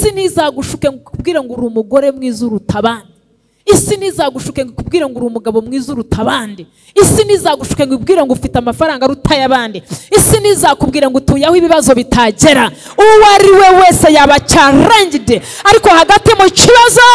isi ntizagushuke ngo kubwire ngo uri umugore mwiza uruta abandi. Isi ntizagushuke ngo kubwire ngo uri umugabo mwiza uruta abandi. Isi ntizagushuke ngo kubwire ngo ufite amafaranga aruta y'abandi. Isi ntizakubwire ngo utuyeho ibibazo bitagera. Uwo ari we wese yaba challenged, ariko hagati mu kibazo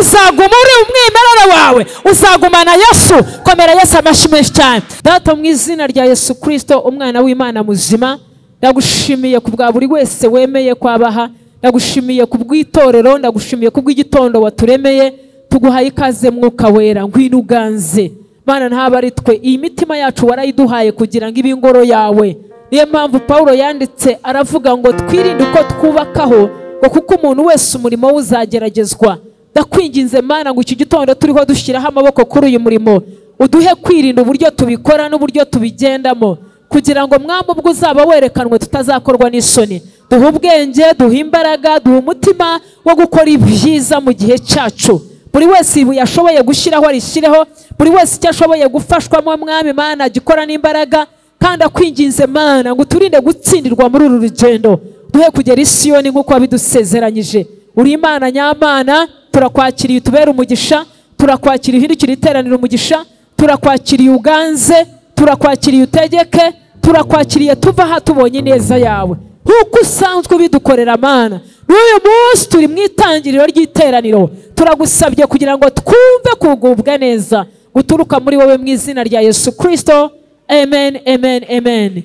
uzaguma uri umwimerere wawe, uzagumana Yesu. Komera Yesu amashimwe cyane. Data mu izina rya Yesu Kristo umwana w'Imana muzima, ndagushimiye kubwa buri wese wemeye kwabaha, ndagushimiye kubw'itorero, ndagushimiye kubw'igitondo waturemeye. Tuguhaye ikaze Mwuka Wera, ngwino uganze Mana, ntaba ari twe, iyi mitima yacu warayiduhaye kugira ngo ibingoro yawe. Niyo mpamvu Paulo yanditse aravuga ngo twirinde uko twubakaho, ngo kuko umuntu wese umurimo we uzageragezwa. Ndakwinginze Mana ngo iki gitondo turiho dushyiraho amaboko kuri uyu murimo, uduhe kwirinda uburyo tubikora n'uburyo tubigendamo, kugira ngo mwami ubwo uzaba werekanwe tutazakorwa n'isoni. Duhe ubwenge, duhe imbaraga, duhe umutima wo gukora ibyiza mu gihe cyacu. Buri wese ibu yashoboye gushyiraho arishyireho, buri wese icyo ashoboye gufashwamo mwami Mana agikora n'imbaraga, kandi akwinginze Mana ngo turinde gutsindirwa muri uru rugendo. Duhe kugera i Siyoni nk'uko wabidusezeranyije. Uri Imana nyamana, turakwakiriye utubere umugisha, turakwakiriye uhindukire iteraniro umugisha, turakwakiriye uganze, turakwakiriye utegeke, turakwakiriye tuva aha tubonye neza yawe nk'uko usanzwe ubidukorera Mana. N'uyu munsi turi mu itangiriro ry'iteraniro, turagusabye kugira ngo twumve kugubwa neza guturuka muri wowe mu izina rya Yesu Kristo. Amen, amen, amen.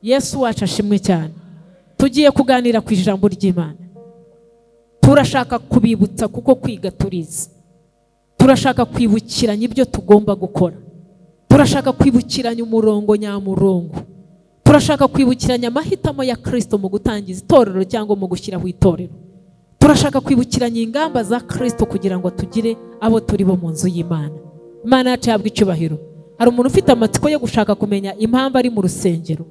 Yesu wacu ashimwe cyane. Tugiye kuganira ku ijambo ry'Imana. Turashaka kubibutsa kuko kwiga turizi. Turashaka kwibukiranya ibyo tugomba gukora. Turashaka kwibukiranya umurongo nyamurongo. Turashaka kwibukiranya amahitamo ya Kristo mu gutangiza itorero cyangwa mu gushyiraho itorero. Turashaka kwibukiranya ingamba za Kristo kugira ngo tugire abo turi bo mu nzu y'Imana. Imana yacu yabwa icyubahiro. Hari umuntu ufite amatsiko yo gushaka kumenya impamvu ari mu rusengero?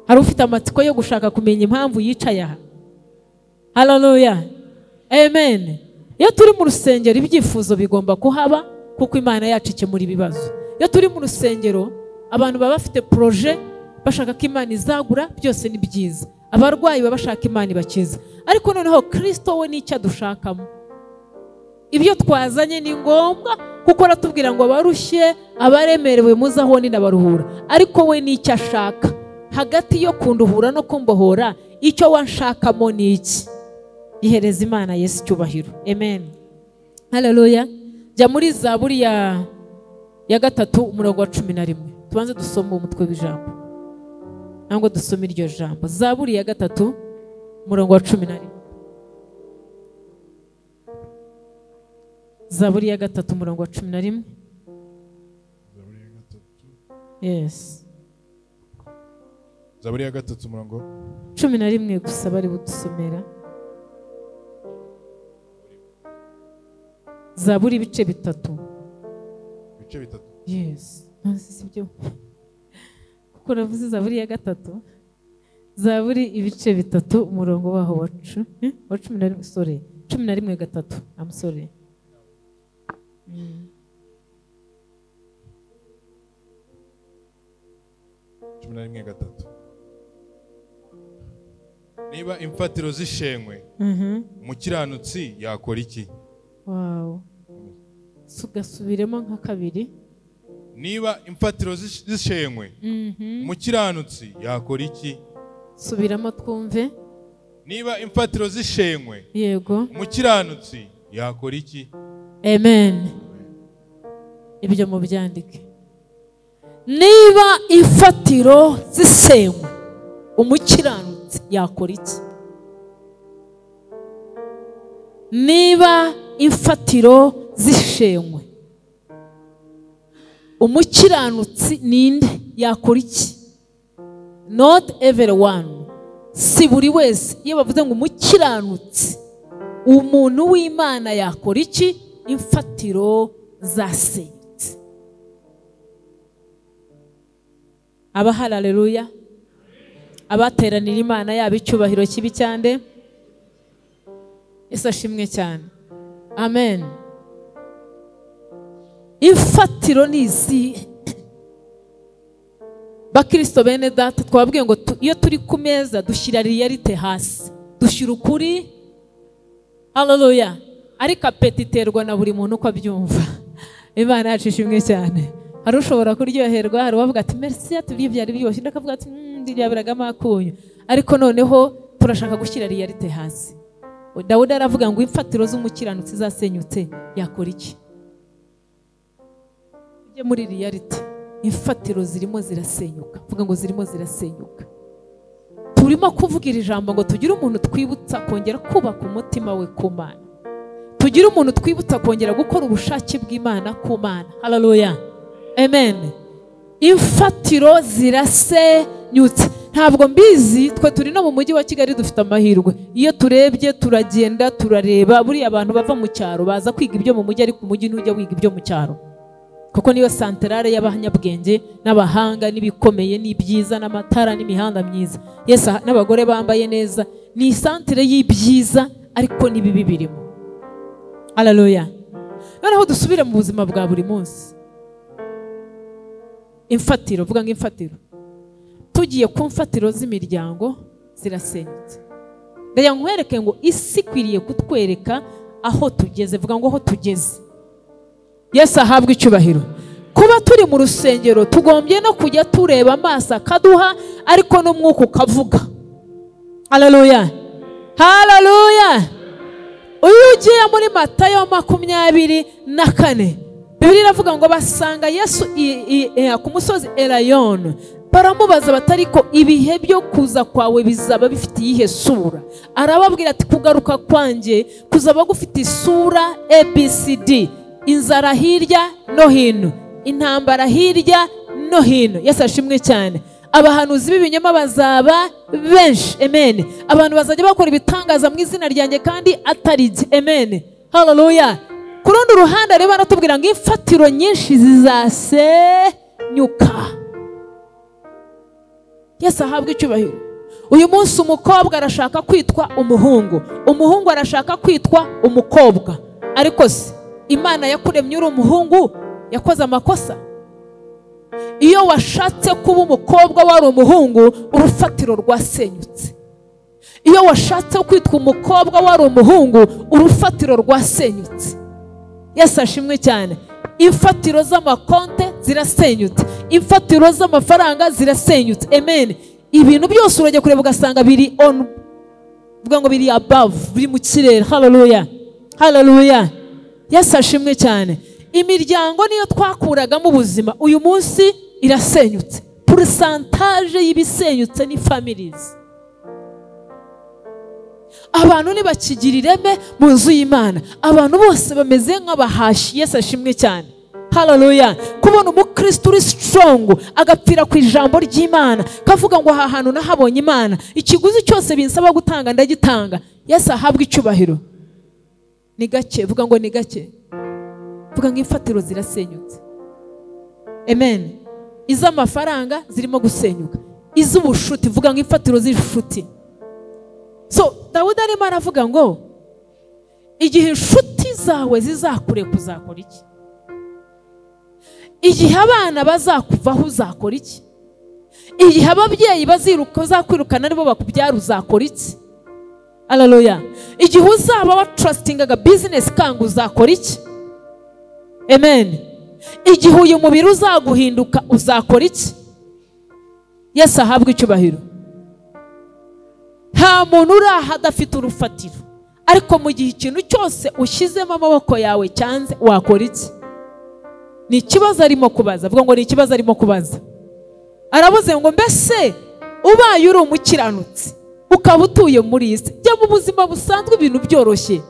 Hari ufite amatsiko yo gushaka kumenya impamvu yicaye aha? Hallelujah, amen. Iyo turi mu rusengero ibyifuzo bigomba kuhaba, kuko Imana yacu ikemura ibibazo. Iyo turi mu rusengero abantu baba bafite projet, bashaka ko Imana izagura, byose ni byiza. Abarwayi baba bashaka Imana ibakiza, ariko noneho Kristo we n'icyo adushakamo. Ibyo twazanye ni ngombwa, kuko aratubwira ngo abarushye abaremerewe muzaho n'abaruhura, ariko we n'icyo ashaka. Hagati yo kunduhura no kumbohora, icyo wanshakamo ni iki? Ihereza Imana Yesu cyubahiro. Amen, haleluya. Jya muri Zaburi ya 3 umurongo wa 11. Tubanze dusome umutwe w'ijambo, nangwa dusome iryo jambo. Zaburi ya 3 umurongo wa 11. Zaburi ya 3 umurongo wa 11. Yes, Zaburi ya 3 umurongo 11 gusa bari budusomera. Zaburi ibice bitatu. Yes, sibyo kuko navuze Zaburi ya 3. Zaburi ibice bitatu umurongo waho wa 11. Sorry, 11 gatatu. I'm sorry. Niba imfatiro zishenywe, umukiranutsi yakora iki? Wow. Sugasubiremo nka kabiri. Niba imfatiro zishenywe, umukiranutsi yakora iki? Subiramo twumve. Niba imfatiro zishenywe, yego, umukiranutsi yakora iki? Amen. Ibyo mu byandike. Niba imfatiro zisenywe, umukiranutsi yakora iki? Niba imfatiro zishenywe, umukiranutsi ninde yakora iki? Not everyone. Si buri wese. Iyo bavuze ngo umukiranutsi, umuntu w'Imana yakora iki? Imfatiro zasenyutse. Aba haleluya. Abateranira Imana yaba icyubahiro kibi cyane. Yesu ashimwe cyane. Amen. Imfatiro nizi bakristo bene data, twabwiye ngo iyo turi ku meza dushyira realite hasi. dushyira ukuri. Haleluya. Ariko apeti iterwa na buri muntu uko abyumva. Imana yacu ishimwe cyane. Hari ushobora kuryoherwa, hari uwavuga ati merci aturiye byari biryoshye, ndakavuga ati ndiyabiraga makunyu. Ariko noneho turashaka gushyira reality hasi. Dawudi aravuga ngo imfatiro z'umukiranutsi zasenyutse, yakora iki? Ujye muri reality, imfatiro zirimo zirasenyuka. Vuga ngo zirimo zirasenyuka. Turimo kuvugira ijambo ngo tugire umuntu twibutsa kongera kubaka umutima we ku Mana. Tugire umuntu twibutsa kongera gukora ubushake bw'Imana ku Mana. Haleluya. Amen. Imfatiro zirasenyutse. Ntabwo mbizi, twe turi no mu mujyi wa Kigali dufite amahirwe. Iyo turebye turagenda turareba, buri abantu bava mu cyaro baza kwiga ibyo mu mujyi, ariko umujyi ntujya wiga ibyo mu cyaro. Kuko niyo santerare y'abanyabwenge n'abahanga n'ibikomeye n'ibyiza n'amatara n'imihanda myiza. Yesu n'abagore bambaye neza, ni santere y'ibyiza ariko n'ibibi birimo. Haleluya. Noneho dusubire mu buzima bwa buri munsi. Imfatiro, vuga ngo imfatiro. Tugiye ku mfatiro z'imiryango zirasenyutse. Ndagira ngo nkwereke ngo isi kwiriye kutwereka aho tugeze. Vuga ngo aho tugeze. Yesu ahabwe icyubahiro. Kuba turi mu rusengero tugombye no kujya tureba amaso akaduha, ariko n'umwuka ukavuga. Haleluya. Haleluya. Uyu ugiye muri Matayo 24, Bibiliya iravuga ngo basanga Yesu ku musozi Elayono. Baramubaza batariko ibihe byo kuza kwawe bizaba bifite iyihe sura? Arababwira ati kugaruka kwanjye kuzaba gufite isura ABCD. Inzara hirya no hino, intambara hirya no hino. Yesu ashimwe cyane. Abahanuzi b'ibinyoma bazaba benshi. Amen. Abantu bazajya bakora ibitangaza mu izina ryanjye kandi atari jye. Amen. Haleluya. Ku rundi ruhande rero baratubwira ngo imfatiro nyinshi zizasenyuka. Yesu ahabwe icyubahiro. Uyu munsi umukobwa arashaka kwitwa umuhungu, umuhungu arashaka kwitwa umukobwa. Ariko se Imana yakuremye uri umuhungu yakoze amakosa? Iyo washatse kuba umukobwa wari umuhungu, urufatiro rwasenyutse. Iyo washatse kwitwa umukobwa wari umuhungu, urufatiro rwasenyutse. Yesu ashimwe cyane. Imfatiro z'amakonte zirasenyutse, imfatiro z'amafaranga zirasenyutse. Amen. Ibintu byose urajya kureba ugasanga biri on, vuga ngo biri above, biri mu kirere. Haleluya. Haleluya. Yesu ashimwe cyane. Imiryango niyo twakuragamo ubuzima, uyu munsi irasenyutse. Pourcentage y'ibisenyutse ni families. Abantu nibakigira ireme mu nzu y'Imana, abantu bose bameze nk'abahashi. Yesu ashimwe cyane. Haleluya. Kubona umukristo uri strong agapfira ku ijambo ry'Imana, kavuga ngo aha hantu nahabonye Imana, ikiguzi cyose binsaba gutanga ndagitanga. Yesu ahabwe icyubahiro. Ni gake, vuga ngo ni gake. Vuga ngo imfatiro zirasenyutse. Amen. Iz'amafaranga zirimo gusenyuka, iz'ubushuti, vuga ngo imfatiro z'ishuti. So Dawudi arimo aravuga ngo igihe inshuti zawe zizakure kuzakora iki? Igihe abana bazakuvaho uzakora iki? Igihe ababyeyi bazakwirukana aribo bakubyara uzakora iki? Haleluya. Igihe uzaba wa trustingaga business kanga uzakora iki? Amen. Igihe uyu mubiri uzaguhinduka uzakora iki? Yesu ahabwe icyubahiro. Nta muntu uraha adafite urufatiro, ariko mu gihe ikintu cyose ushyizemo amaboko yawe cyanze wakora iki? Ni ikibazo arimo kubaza. Vuga ngo ni ikibazo arimo kubaza. Aravuze ngo mbese ubaye uri umukiranutsi ukaba utuye muri iyi si, jya mu buzima busanzwe ibintu byoroshye,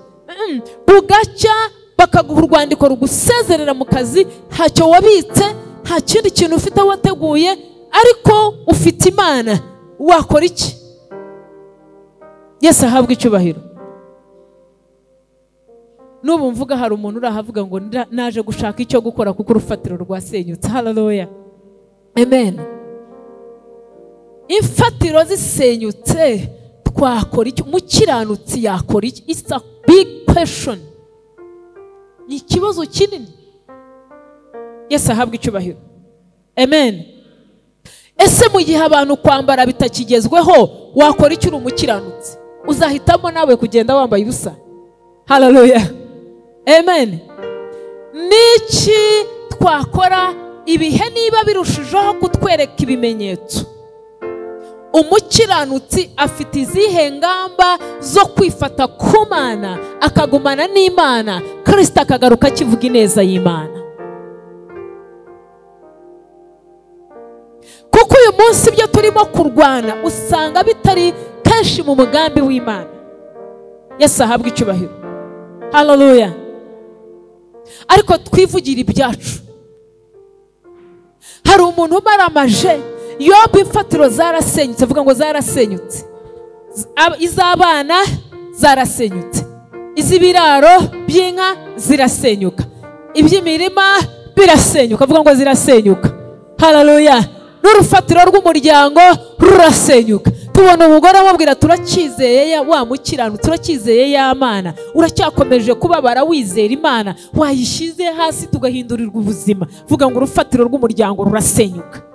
bugacya bakaguha urwandiko rugusezerera mu kazi, ntacyo wabitse, nta kindi kintu ufite wateguye, ariko ufite Imana, wakora iki? Yesu ahabwe icyubahiro. N'ubu mvuga hari umuntu urahavuga ngo naje gushaka icyo gukora kuko urufatiro rwasenyutse. Haleluya. Amen. Imfatiro zisenyutse twakora iki? Umukiranutsi yakora iki? It's a big question. Ni ikibazo kinini. Yesu ahabwe icyubahiro. Amen. Ese mu gihe abantu kwambara bitakigezweho wakora iki uri umukiranutsi? uzahitamo nawe kugenda wambaye ubusa. Hallelujah, amen. Niki twakora ibihe niba birushijeho kutwereka ibimenyetso? Umukiranutsi afite izihe ngamba zo kwifata ku Mana akagumana n'Imana, Kristo akagaruka akivuga ineza y'Imana? Kuko uyu munsi ibyo turimo kurwana usanga bitari kenshi mu mugambi w'Imana. Yesu ahabwa icyubahiro. Hallelujah. Ariko twivugira ibyacu. Hari umuntu umaramaje, Yobu imfatiro zarasenyutse, avuga ngo zarasenyutse. Iz'abana zarasenyutse, iz'ibiraro by'inka zirasenyuka, iby'imirima birasenyuka, avuga ngo zirasenyuka. Hallelujah. N'urufatiro rw'umuryango rurasenyuka. Tubona umugore amubwira turakizeye wa mukiranutsi, turakizeye ya Mana, uracyakomeje kubabara wizera Imana, wayishyize hasi tugahindurirwa ubuzima. Vuga ngo urufatiro rw'umuryango rurasenyuka.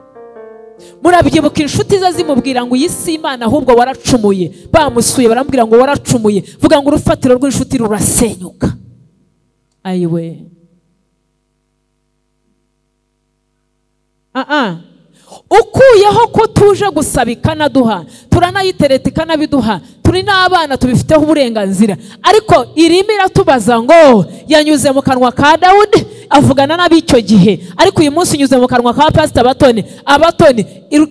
Murabyibuka inshuti ze zimubwira ngo iyi si Imana ahubwo waracumuye, bamusuye barambwira ngo waracumuye. Vuga ngo urufatiro rw'inshuti rurasenyuka. Ayiwe. Ukuyeho ko tuje gusaba ikanaduha, turanayitereta ikanabiduha, turi n'abana tubifiteho uburenganzira, ariko irimo iratubaza ngo yanyuze mu kanwa ka Dawudi avugana n'ab'icyo gihe, ariko uyu munsi unyuze mu kanwa ka Pastor Abatoni. Abatoni,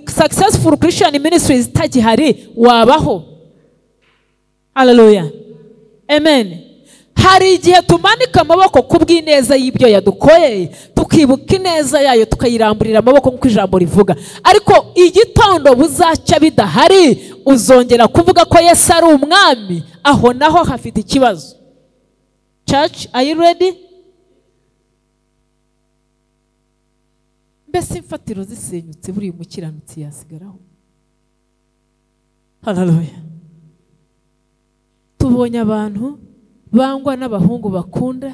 successful Christian ministries itagihari wabaho? Hallelujah, amen. Hari igihe tumanika amaboko kubw'ineza y'ibyo yadukoye, tukibuka ineza yayo tukayiramburira amaboko nk'uko ijambo rivuga, ariko igitondo buzacya bidahari uzongera kuvuga ko Yesu ari umwami, aho naho hafite ikibazo. Church, are you ready? Mbese imfatiro zisenyutse, buri umukiranutsi yasigaraho? Hallelujah. Tubonye abantu bangwa n'abahungu bakunda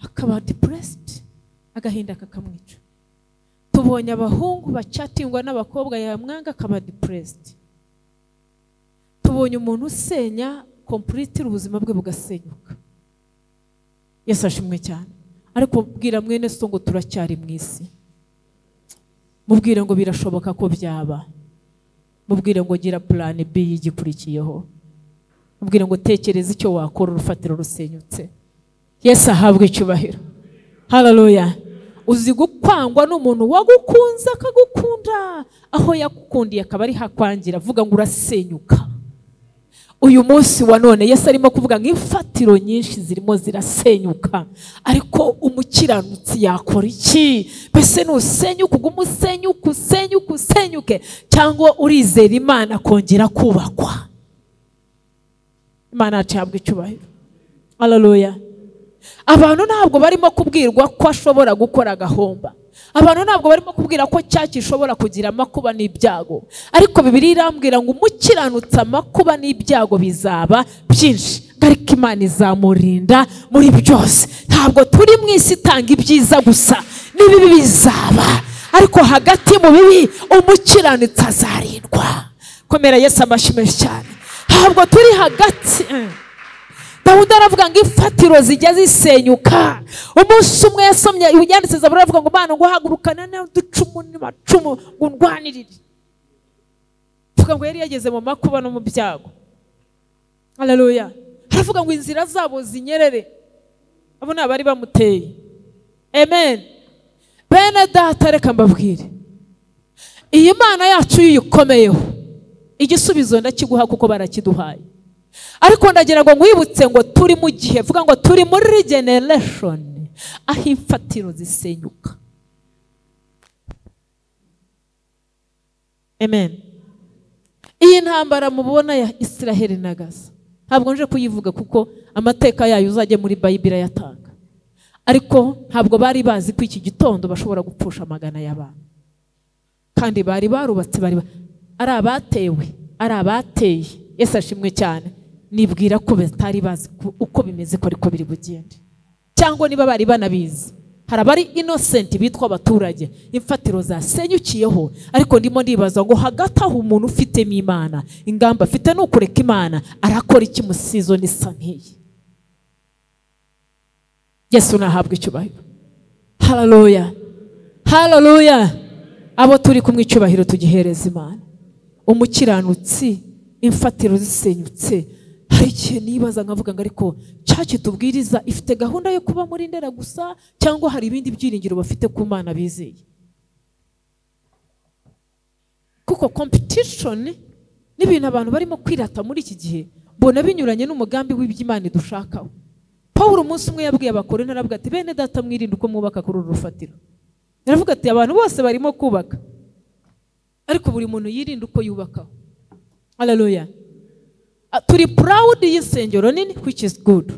akaba depressed, agahinda kakamwica. Tubonye abahungu bacatingwa n'abakobwa yamwanga akaba depressed. Tubonye umuntu usenya complete ubuzima bwe bugasenyuka. Yesu ashimwe cyane. Ariko bwira mwene so ngo turacyari mu isi. Mubwire ngo birashoboka ko byaba. Mubwire ngo gira plan B y'igikurikiyeho. Mubwire ngo tekereza icyo wakora urufatiro rusenyutse. Yesu ahabwe icyubahiro. Hallelujah. Uzi gukwangwa n'umuntu wagukunze akagukunda, aho yagukundiye akaba ari hakwangira, vuga ngo urasenyuka. Uyu munsi wa none Yesu arimo kuvuga ngo imfatiro nyinshi zirimo zirasenyuka, ariko umukiranutsi yakora iki? Bese nusenyuka usenyuke, cyangwa urizera Imana kongera kubakwa? Imana ahabwe icyubahiro. Hallelujah. Abantu ntabwo barimo kubwirwa ko ashobora gukora agahomba. Abantu ntabwo barimo kubwira ko cyakishobora kugira amakuba n'ibyago, ariko Bibiliya irambwira ngo umukiranutsi amakuba n'ibyago bizaba byinshi, ariko Imana izamurinda muri byose. Ntabwo turi mu isi itanga ibyiza gusa, n'ibibi bizaba, ariko hagati mu bibi umukiranutsi azarindwa. Komera Yesu amashyi menshi cyane. Ntabwo turi hagati. Dawudi aravuga ngo imfatiro zijya zisenyuka. Umunsi umwe yasomye yanditse Zaburi aravuga ngo Mana ngo hagurukana n'uducumu n'amacumu ngo ndwanirire. Vuga ngo yari yageze mu makuba no mu byago. Hallelujah. Aravuga ngo inzira zabo zinyerere. Abo nabari bamuteye. Amen. Bene data reka mbabwire, iyi Mana yacu yikomeyeho, igisubizo ndakiguha kuko barakiduhaye. Ariko ndagira ngo nkwibutse ngo turi mu gihe, vuga ngo turi muri regeneration, aho imfatiro zisenyuka. Amen. Iyi ntambara mubona ya Israel na Gaza, ntabwo nje kuyivuga kuko amateka yayo uzajye muri Bible yatanga, ariko ntabwo bari bazi ko iki gitondo bashobora gupfusha amagana y'abantu, kandi bari barubatse, ari abatewe, ari abateye. Yesu ashimwe cyane. Nibwira ko batari bazi uko bimeze ko ariko biri bugende, cyangwa niba bari banabizi hari abari innocent bitwa abaturage imfatiro zasenyukiyeho, ariko ndimo ndibaza ngo hagati aho umuntu ufitemo Imana, ingamba afite no kureka Imana, arakora iki mu season isa nk'iyi? Yesu nahabwa icyubahiro. Hallelujah, hallelujah. Abo turi kumwe icyubahiro tugihereza Imana. Umukiranutsi imfatiro zisenyutse, hari igihe nibaza nkavuga ngo ariko cyacu tubwiriza ifite gahunda yo kuba muri Ndera gusa, cyangwa hari ibindi byiringiro bafite ku Mana bizeye? Kuko competition n'ibintu abantu barimo kwirata muri iki gihe mbona binyuranye n'umugambi w'iby'Imana dushakaho. Pawulo umunsi umwe yabwiye Abakorinto aravuga ati bene data mwirinde uko mwubaka kuri uru rufatiro. Aravuga ati abantu bose barimo kubaka, ariko buri muntu yirinde uko yubakaho. Hallelujah. Turi proud y'isengero nini, which is good.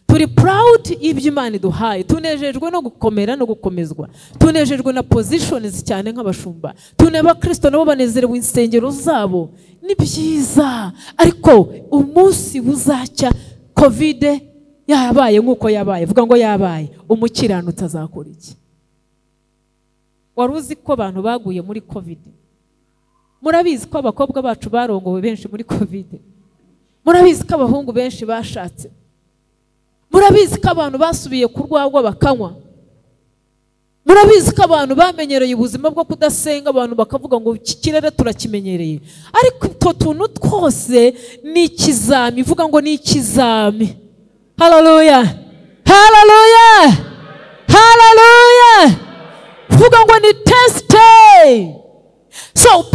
Turi proud y'iby'Imana duhaye, tunejejwe no gukomera no gukomezwa, tunejejwe na positions cyane nk'abashumba, tuneba Kristo nabo banezerewe insengero zabo. Ni byiza, ariko umunsi buzacya covid yabaye nk'uko yabaye, vuga ngo yabaye, umukiranutsi azakora iki? Wari uzi ko abantu baguye muri covid? Murabizi ko abakobwa bacu barongowe benshi muri covid? Murabizi ko abahungu benshi bashatse? Murabizi ko abantu basubiye kurwagwa bakanywa? Murabizi ko abantu bamenyereye ubuzima bwo kudasenga, abantu bakavuga ngo iki kirere turakimenyereye? Ariko utwo tuntu twose ni ikizami, vuga ngo ni ikizami. Hallelujah, hallelujah, hallelujah. Vuga ngo ni test. So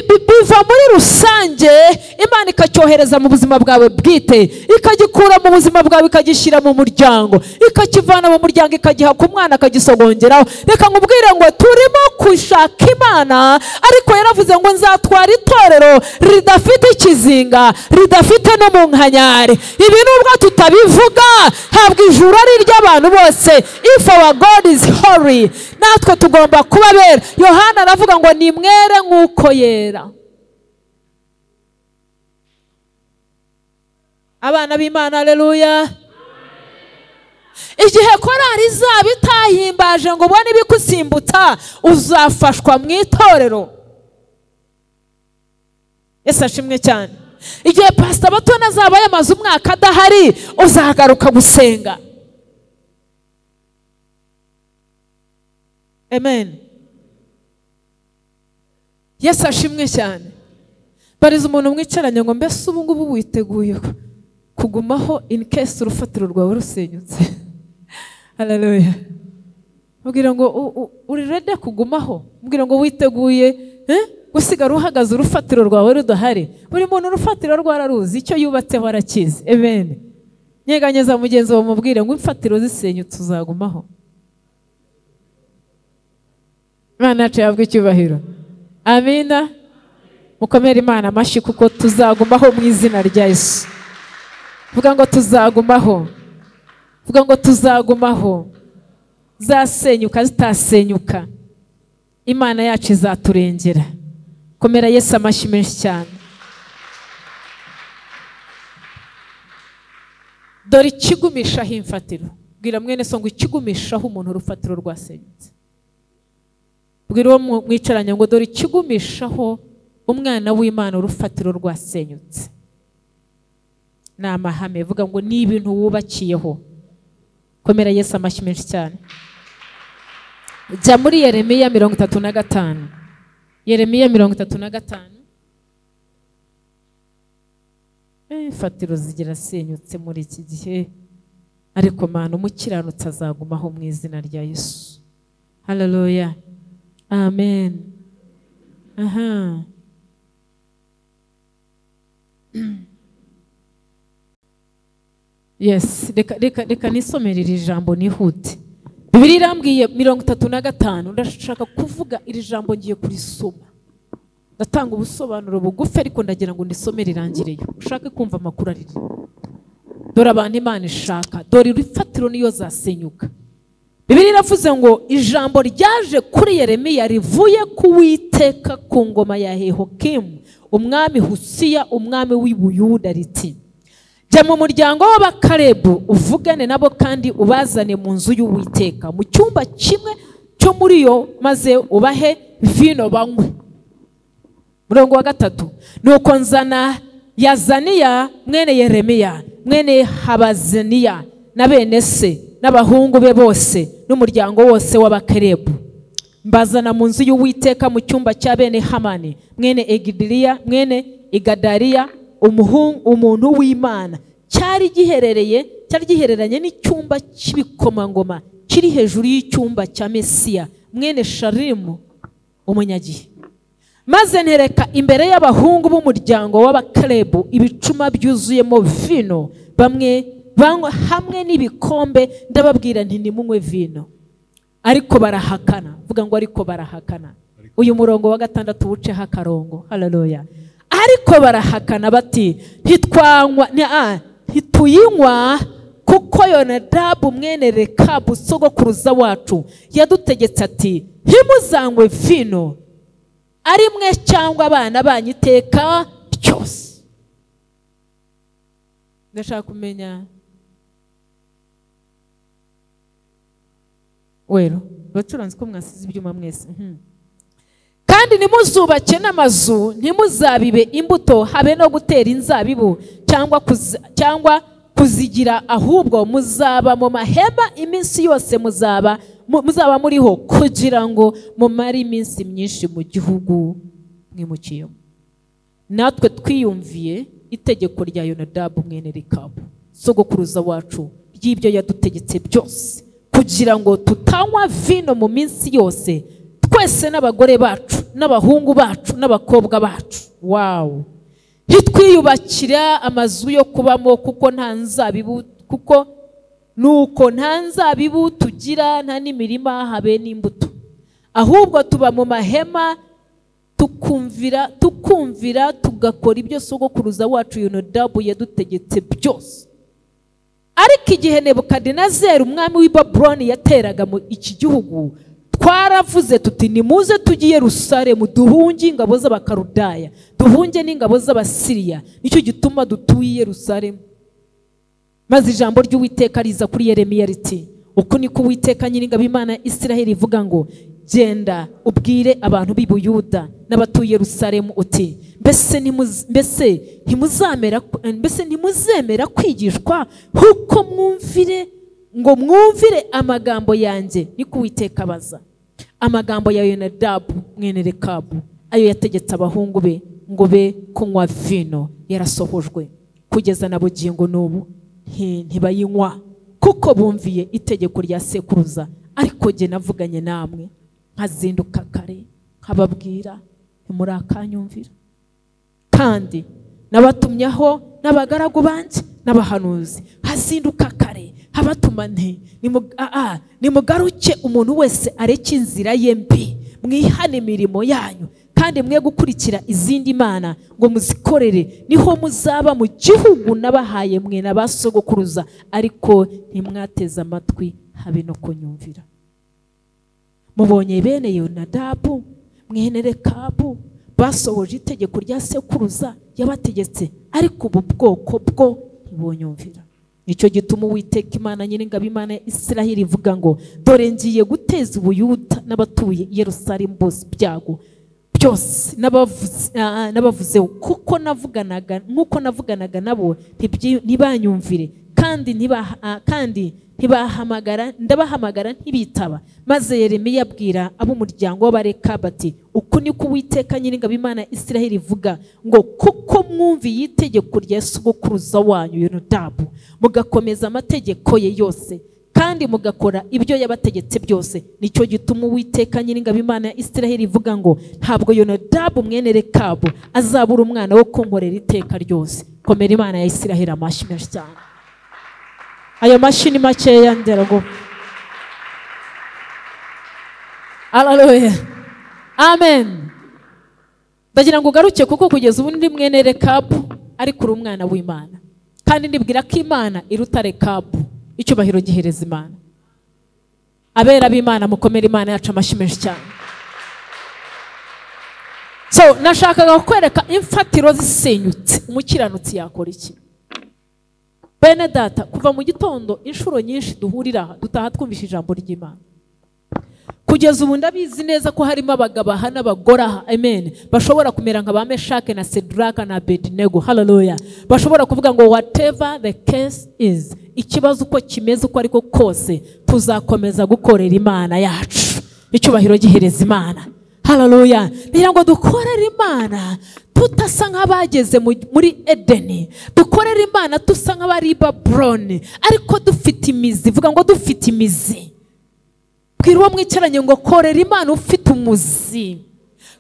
biva muri rusange, Imana ikacyohereza mu buzima bwawe bwite, ikagikura mu buzima bwawe ikagishyira mu muryango, ikakivana mu muryango ikagiha ku mwana akagisogongeraho. Reka nkubwire ngo turimo kushaka Imana, ariko yaravuze ngo nzatwara itorero ridafite ikizinga, ridafite no mu nkanyari. Ibi nubwo tutabivuga, habwa ijuru ari ry'abantu bose. If our God is holy, natwe tugomba kuba bera. Yohana aravuga ngo ni mwere nk'uko yera. Abana b'Imana, haleluya. Igihe korari izaba itahimbaje ngo ubone ibikusimbutsa, uzafashwa mu itorero. Yesu ashimwe cyane. Igihe Pastor Abatoni azaba yamaze umwaka adahari, uzagaruka gusenga. Amen. Yesu ashimwe cyane. Bariza umuntu mwicaranye ngo mbese ubu ngubu witeguye kugumaho in case urufatiro rwawe rusenyutse? Hallelujah. Mubwira ngo uri ready kugumaho, mubwira ngo witeguye gusigara uhagaze urufatiro rwawe rudahari. Buri muntu urufatiro rwararuzi, icyo yubatseho arakizi. Amen. Nyeganyeza mugenzi wawe mubwire ngo imfatiro zisenyutse uzagumaho. Imana yacu yabwe icyubahiro. Amina. Mukomere Imana amashyi kuko tuzagumaho mu izina rya Yesu. Vuga ngo tuzagumaho. Vuga ngo tuzagumaho. Zasenyuka zitasenyuka, Imana yacu izaturengera. Komera Yesu amashyi menshi cyane. Dore ikigumishaho imfatiro. Bwira mwene so ngo ikigumishaho umuntu urufatiro rwasenyutse. Bwira uwo mwicaranye ngo dore ikigumishaho umwana w'Imana urufatiro rwasenyutse. Ni amahame. Vuga ngo ni ibintu wubakiyeho. Komera Yesu amashyi menshi cyane. Jya muri Yeremiya 35. Yeremiya 35. Fatiro zigira senyutse muri iki gihe, ariko Mana umukiranutsi azagumaho mu izina rya Yesu. Hallelujah. Amen. Aha. Yes, reka nisomere iri jambo nihute. Bibiliya irambwiye 35. Ndashaka kuvuga iri jambo ngiye kurisoma. Ndatanga ubusobanuro bugufi ariko ndagira ngo ndisomere irangireyo. Ushaka kumva amakuru ari. Dore abantu Imana ishaka, dore urufatiro niyo zasenyuka. Bibiliya iravuze ngo ijambo ryaje kuri Yeremiya rivuye ku Uwiteka ku ngoma ya Yehoyakimu umwami Husiya umwami w'i Buyuda riti: jya mu muryango w'Abakalebu uvugane nabo kandi ubazane mu nzu y'Uwiteka mu cyumba kimwe cyo muri yo, maze ubahe vino banywe. Murongo wa 3, nuko nzana Yazaniya mwene Yeremiya mwene Habazaniya na bene se n'abahungu be bose n'umuryango wose w'Abakalebu, mbazana mu nzu y'Uwiteka mu cyumba cya bene Hamani mwene Egidiriya mwene Igadariya umuntu w'Imana, cyari gihereranye n'icyumba cy'ibikomangoma kiri hejuru y'icyumba cya Mesiya mwene Sharimu umunyagihe. Maze ntereka imbere y'abahungu b'umuryango w'Abakalebu ibicuma byuzuyemo vino, bamwe banywa hamwe n'ibikombe, ndababwira nti nimunywe vino. Ariko barahakana. Vuga ngo ariko barahakana. Uyu murongo wa 6 wuceho akarongo. Haleluya. Ariko barahakana bati ntituyinywa kuko Yonadabu mwene Rekabu sogokuruza wacu yadutegetse ati ntimuzanywe vino, ari mwe cyangwa abana banyu iteka ryose. Ndashaka kumenya wero bacuranze ko mwasize ibyuma mwese. Kandi nimuzubake n'amazu, ntimuzabibe imbuto habe no gutera inzabibu cyangwa kuzigira, ahubwo muzaba mu mahema iminsi yose muzaba muriho, kugira ngo mumare iminsi myinshi mu gihugu mwimukiyemo. Natwe twiyumviye itegeko rya Yonadabu mwene Rekabu sogokuruza wacu ry'ibyo yadutegetse byose, kugira ngo tutanywa vino mu minsi yose, twese n'abagore bacu n'abahungu bacu n'abakobwa bacu. Wow! Ntitwiyubakira amazu yo kubamo kuko nta nzabibu tugira, nta n'imirima habe n'imbuto, ahubwo tuba mu mahema tukumvira tugakora ibyo sogokuruza wacu Yonadabu yadutegetse byose. Ariko igihe Nebukadinezeri umwami w'i Babuloni yateraga mu iki gihugu, twaravuze tuti nimuze tugiye Yerusalemu duhunge ingabo z'Abakarudaya, duhunge n'ingabo z'Abasiriya, nicyo gituma dutuye Yerusalemu. Maze ijambo ry'Uwiteka riza kuri Yeremiya riti, uko niko Uwiteka Nyiringabo Imana ya Isiraheli ivuga ngo, genda ubwire abantu b'i Buyuda n'abatuye Yerusalemu uti, mbese ntimuzemera kwigishwa kuko mwumvire amagambo yanjye, niko Uwiteka abaza. Amagambo ya Yonadabu mwene Rekabu, ayo yategetse abahungu be ngo be kunywa vino, yarasohojwe kugeza na bugingo n'ubu ntibayinywa, kuko bumviye itegeko rya sekuruza. Ariko jye navuganye namwe nkazinduka kare nkababwira, ntimurakanyumvira. Kandi nabatumyaho n'abagaragu banjye n'abahanuzi, hazinduka kare habatuma nti nimugaruke umuntu wese areke inzira ye mbi, mwihane imirimo yanyu, kandi mwe gukurikira izindi mana ngo muzikorere, niho muzaba mu gihugu nabahaye mwe n'abasogokuruza. Ariko ntimwateze amatwi habe no kunyumvira. Mubonye bene Yonadabu mwene Rekabu basohoje itegeko rya sekuruza yabategetse, ariko ubu bwoko bwo ntibonyumvira. Nicyo gituma Uwiteka Imana Nyiringabo Imana ya Isiraheli ivuga ngo, dore ngiye guteza Ubuyuda n'abatuye Yerusalemu bose ibyago byose nabavuzeho, kuko navuganaga nabo ntibanyumvire, kandi ndabahamagara ntibitaba. Maze Yeremiya abwira ab'umuryango w'Abarekabu ati, uku niko Uwiteka Nyiringabo Imana ya Isiraheli ivuga ngo, kuko mwumviye itegeko rya sogokuruza wanyu Yonadabu, mugakomeza amategeko ye yose, kandi mugakora ibyo yabategetse byose, nicyo gituma Uwiteka Nyiringabo Imana ya Isiraheli ivuga ngo, ntabwo Yonadabu mwene Rekabu azabura umwana wo kunkorera iteka ryose. Komera Imana ya Isiraheli amashyi menshi cyane. Ayo mashini makeya nderago. Haleluya. Amen. Ndagira ngo ugaruke kuko kugeza ubu ndi mwene Rekabu, ariko uri umwana w'Imana, kandi ndibwira ko Imana iruta Rekabu, icyubahiro gihereza Imana. Abera b'Imana mukomera Imana yacu amashyi menshi cyane. So nashakaga kwereka imfatiro zisenyutse, umukiranutsi yakora iki? bene data, kuva mu gitondo inshuro nyinshi duhurira aha dutaha twumvisha ijambo ry'Imana. Kugeza ubu ndabizi neza ko harimo abagabo aha n'abagore aha, amen, bashobora kumera nka ba Meshake na Sedraka na Abednego, hallelujah, bashobora kuvuga ngo whatever the case is, ikibazo uko kimeze uko ariko kose tuzakomeza gukorera Imana yacu, icyubahiro gihereza Imana, hallelujah. Ngira ngo dukorere Imana tutasa nk'abageze muri Edeni, dukorere Imana tusa nk'abari Babuloni, ariko dufite imizi. Vuga ngo dufite imizi. Bwira uwo mwicaranye ngo korera Imana ufite umuzi,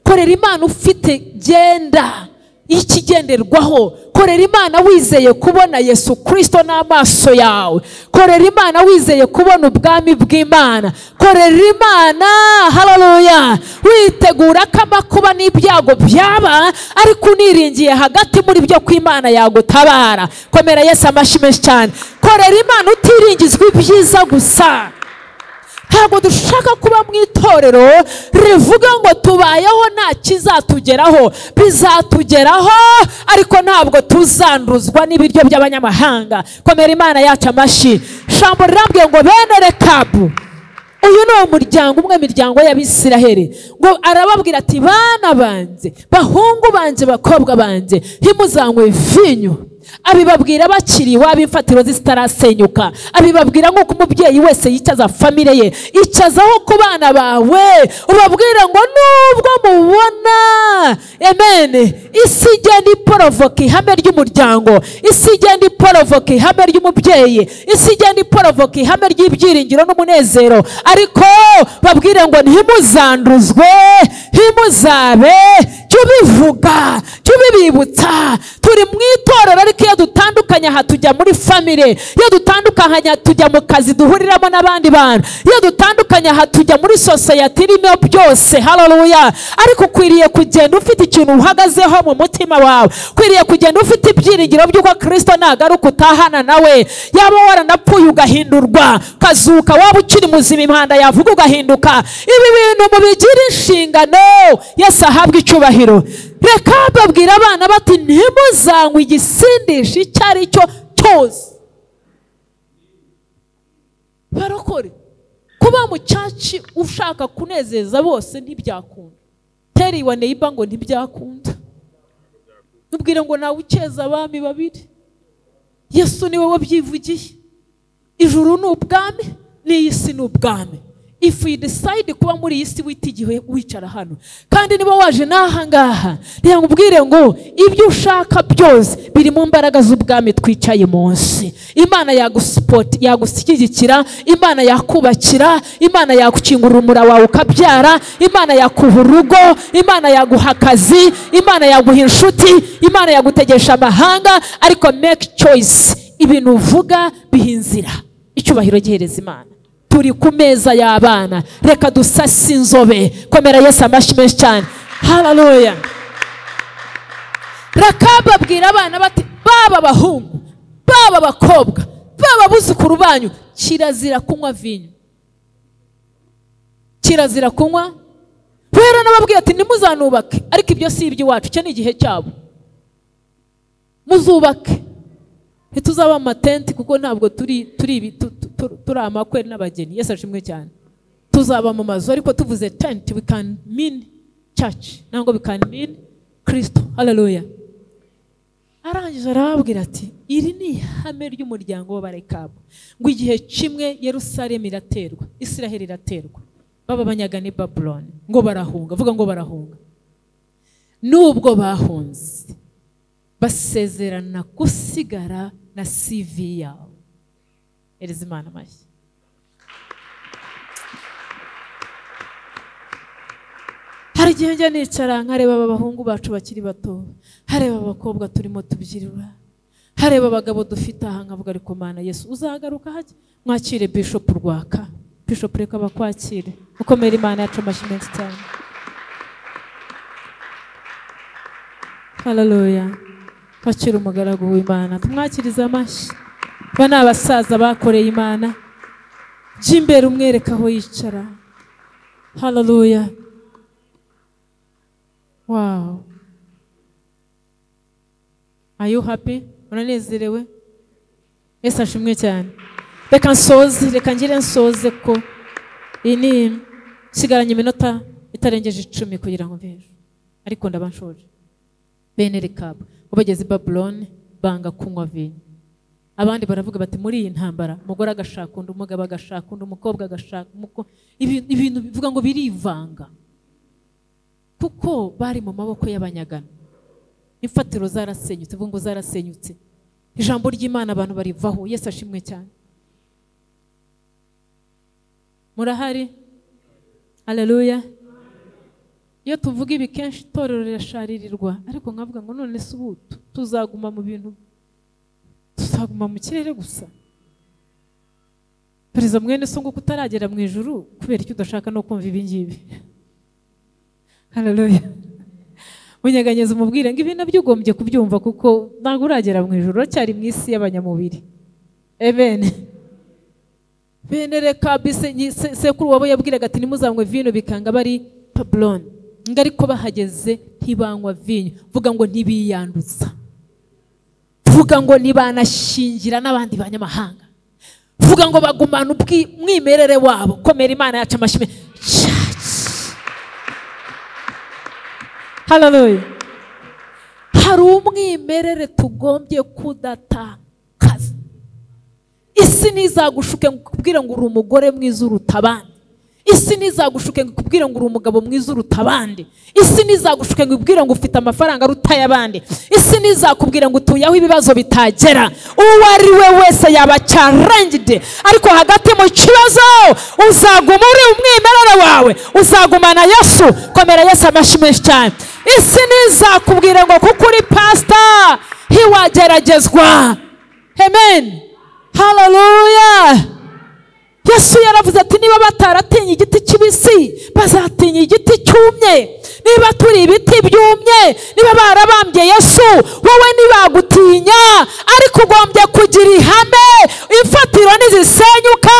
korera Imana ufite genda ikigenderwaho, korera Imana wizeye kubona Yesu Kristo n'amaso yawe, korera Imana wizeye kubona ubwami bw'Imana, korera Imana, haleluya, witegura ko amakuba n'ibyago byaba ariko uniringiye hagati muri byo ko Imana yagutabara. Komera Yesu amashyi menshi cyane. Korera Imana utiringizwa ibyiza gusa. Ntabwo dushaka kuba mu itorero rivuga ngo tubayeho nta kizatugeraho. Bizatugeraho ariko ntabwo tuzanduzwa n'ibiryo by'abanyamahanga. Komera Imana yacu amashyi. Ijambo rirambwiye ngo bene Rekabu, uyu ni umuryango umwe, imiryango y'Abisiraheli, ngo arababwira ati bana banjye, bahungu banjye, bakobwa banjye, ntimuzanywe vinyo. Abibabwira bakiri iwabo imfatiro zitarasenyuka. Abibabwira nk'uko umubyeyi wese yicaza famire ye, icazaho ku bana bawe, ubabwira ngo nubwo mubona, amen, isi igenda iporovoka ihame ry'umuryango, isi igenda iporovoka ihame ry'umubyeyi, isi igenda iporovoka ihame ry'ibyiringiro n'umunezero, ariko babwire ngo ntimuzanduzwe, ntimuzabe, cyo bivuga, cyo bibibutsa. Turi mu itorero ariko iyo dutandukanye aha tujya muri famire, iyo dutandukanye tujya mu kazi duhuriramo n'abandi bantu, iyo dutandukanye aha tujya muri society irimo byose, haleluya. Ariko ukwiriye kugenda ufite ikintu uhagazeho mu mutima wawe, ukwiriye kugenda ufite ibyiringiro by'uko Kristo nagaruka utahana nawe. Yaba waranapfuye ugahindurwa, kazuka, waba ukiri muzima imihanda yavuga ugahinduka. Ibi bintu mubigira inshingano, Yesu ahabwa icyubahiro. Reka babwira abana bati ntimuzanywe igisindisha icyo ari cyo cyose. Barokore kuba mu cyaci ushaka kunezeza bose ntibyakunda. Teri wa neiba ngo ntibyakunda. Nubwire ngo nawe ukeza abami babiri. Yesu niwe wabyivugiye. Ijuru ni ubwami, n'iyi si ni ubwami. If you decide kuba muri iyi si witigiwe wicara hano, kandi niba waje n'aha ngaha, reka nkubwire ngo ibyo ushaka byose biri mu mbaraga z'ubwami twicaye munsi. Imana yagushyigikira, Imana yakubakira, Imana yakukingurira umura wawe ukabyara, Imana yakuha urugo, Imana yaguha akazi, Imana yaguha inshuti, Imana yagutegesha amahanga. Ariko make choice, ibintu uvuga bihinzira, icyubahiro gihereza Imana. Turi ku meza y'abana, reka dusase inzobe. Komera Yesu amashyi menshi cyane, haleluya. Rakababwira abana bati baba bahungu, baba bakobwa, baba buzukuru banyu, kirazira kunywa vinyo, kirazira kunywa. Rero nababwira ati nimuzanubake, ariko ibyo si iby'iwacu, cyo ni igihe cyabo. Muzubake, ntituzaba amatenti kuko ntabwo turi amakwe n'abageni. Yesu ashimwe cyane. Tuzaba mu mazu, ariko tuvuze tent we can mean church, nangwa we can mean Kristo, haleluya. Arangije arababwira ati iri ni ihame ry'umuryango w'Abarekabu, ngo igihe kimwe Yerusalemu iraterwa, Isiraheli iraterwa, baba banyagana Babuloni, ngo barahunga. Vuga ngo barahunga. Nubwo bahunze basezerana gusigara na CV yawe. Ereza Imana amashyi. Hari igihe njya nicara nkareba abahungu bacu bakiri bato, hareba abakobwa turimo tubyirura, hareba abagabo dufite aha, nkavuga ariko Mana Yesu uzagaruka hajya. Mwakire Bishop Rwaka. Bishop reka bakwakire. Ukomera Imana yacu amashyi menshi cyane. Haleluya. Mwakire umugaragu w'Imana, tumwakirize amashyi. Bana abasaza bakoreye Imana, jya imbere umwereka aho yicara. Haleluya. Wow. Are you happy? Unanezerewe? Yesu ashimwe cyane. Reka ngire nsoze ko iyi ni sigaranye iminota itarengeje 10 kugira ngo mveje, ariko ndabanshoje. Bene Rekabu ubageze Babylon banga kunywa vino. Abandi baravuga bati muri iyi ntambara umugore agashaka undi, umugabo agashaka undi, umukobwa agashaka ibintu bivuga ngo birivanga, kuko bari mu maboko y'abanyagano. Imfatiro zarasenyutse, vuga ngo zarasenyutse. Ijambo ry'Imana abantu barivaho. Yesu ashimwe cyane. Murahari? Haleluya. Iyo tuvuga ibi kenshi itorero rirasharirirwa, ariko nkavuga ngo none se ubu tuzaguma mu bintu, tuzaguma mu kirere gusa. Perezida mwene so ngo kutaragera mu ijuru kubera icyo udashaka no kumva ibi ngibi. Haleluya. Munyeganyeza umubwire ngo ibi nabyo ugombye kubyumva, kuko ntabwo uragera mu ijuru, uracyari mu isi y'abanyamubiri. Amen. Bene Rekabu sekuru wabo yabwiraga ati nimuzanywe vino bikanga bari Babylon. Ngo ariko bahageze ntibanywa vino. Vuga ngo ntibiyanduza. Vuga ngo ntibanashingira n'abandi banyamahanga. Vuga ngo bagumana umwimerere wabo. Komera Imana yacu amashyi. Hallelujah. Hari umwimerere tugombye kudatakaza. Isi nizagushuke kubwira ngo uri umugore mwiza uruta abandi. Isi nizagushuke kubwira ngo uri umugabo mwiza uruta abandi. Isi nizagushuke kubwira ngo ufite amafaranga aruta y'abandi. Isi nizakubwira ngo utuyeho ibibazo bitagera. Uwo ari we wese yaba challenged, ariko hagati mu kibazo uzaguma uri umwimerere wawe, uzagumana Yesu. Komera Yesu amashyi cyane. Isi nizakubwira ngo kuko uri pastor ntiwageragezwa. Amen. Hallelujah. Yesu yaravuze ati niba bataratinye igiti kibisi bazatinya igiti cyumye. Niba turi ibiti byumye, niba barabambye Yesu, wowe nibagutinya, ariko ugombye kugira ihame. Imfatiro nizisenyuka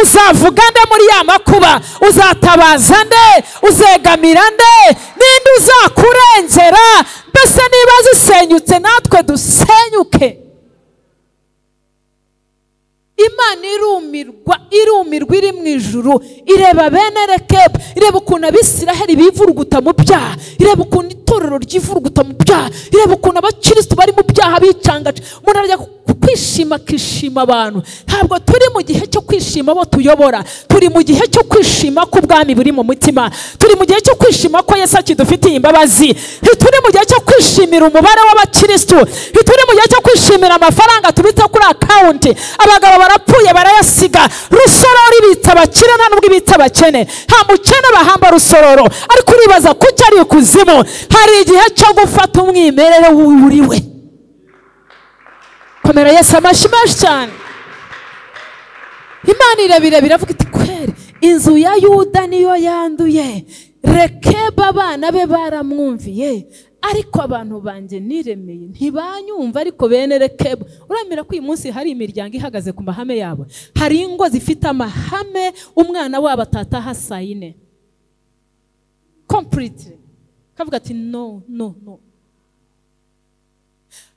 uzavuga nde muri ya makuba? Uzatabaza nde? Uzegamira nde? Ninde uzakurengera? Mbese niba zisenyutse natwe dusenyuke. Imana irumirwa iri mu ijuru, ireba bene Rekabu, ireba ukuntu Abisiraheli bivuruguta mu byaha, ireba ukuntu itorero ryivuruguta mu byaha, ireba ukuntu abakristo bari mu byaha bicangaje. Umuntu arajya kwishima akishima abantu. Ntabwo turi mu gihe cyo kwishima abo tuyobora, turi mu gihe cyo kwishima ko ubwami buri mu mutima, turi mu gihe cyo kwishima ko Yesu akidufitiye imbabazi, turi mu gihe cyo kwishimira umubare w'abakristo, turi mu gihe cyo kwishimira amafaranga tubitsa kuri account. Abagabo barapfuye barayasiga, rusororo ibitsa abakire nta nubwo ibitsa abakene. Nta mukene bahamba rusororo, ariko uribaza kuki ari ikuzimu. Hari igihe cyo gufata umwimerere w'uriwe. Komera Yesu amashyi cyane. Imana irabireba iravuga iti kweri inzu ya Yuda niyo yanduye, Rekabu abana be baramwumviye, ariko abantu banjye niremeye ntibanyumva. Ariko bene Rekabu, uramira ko uyu munsi hari imiryango ihagaze ku mahame yabo. Hari ingo zifite amahame, umwana wabo atataha saa 4 completely, kavuga ati no.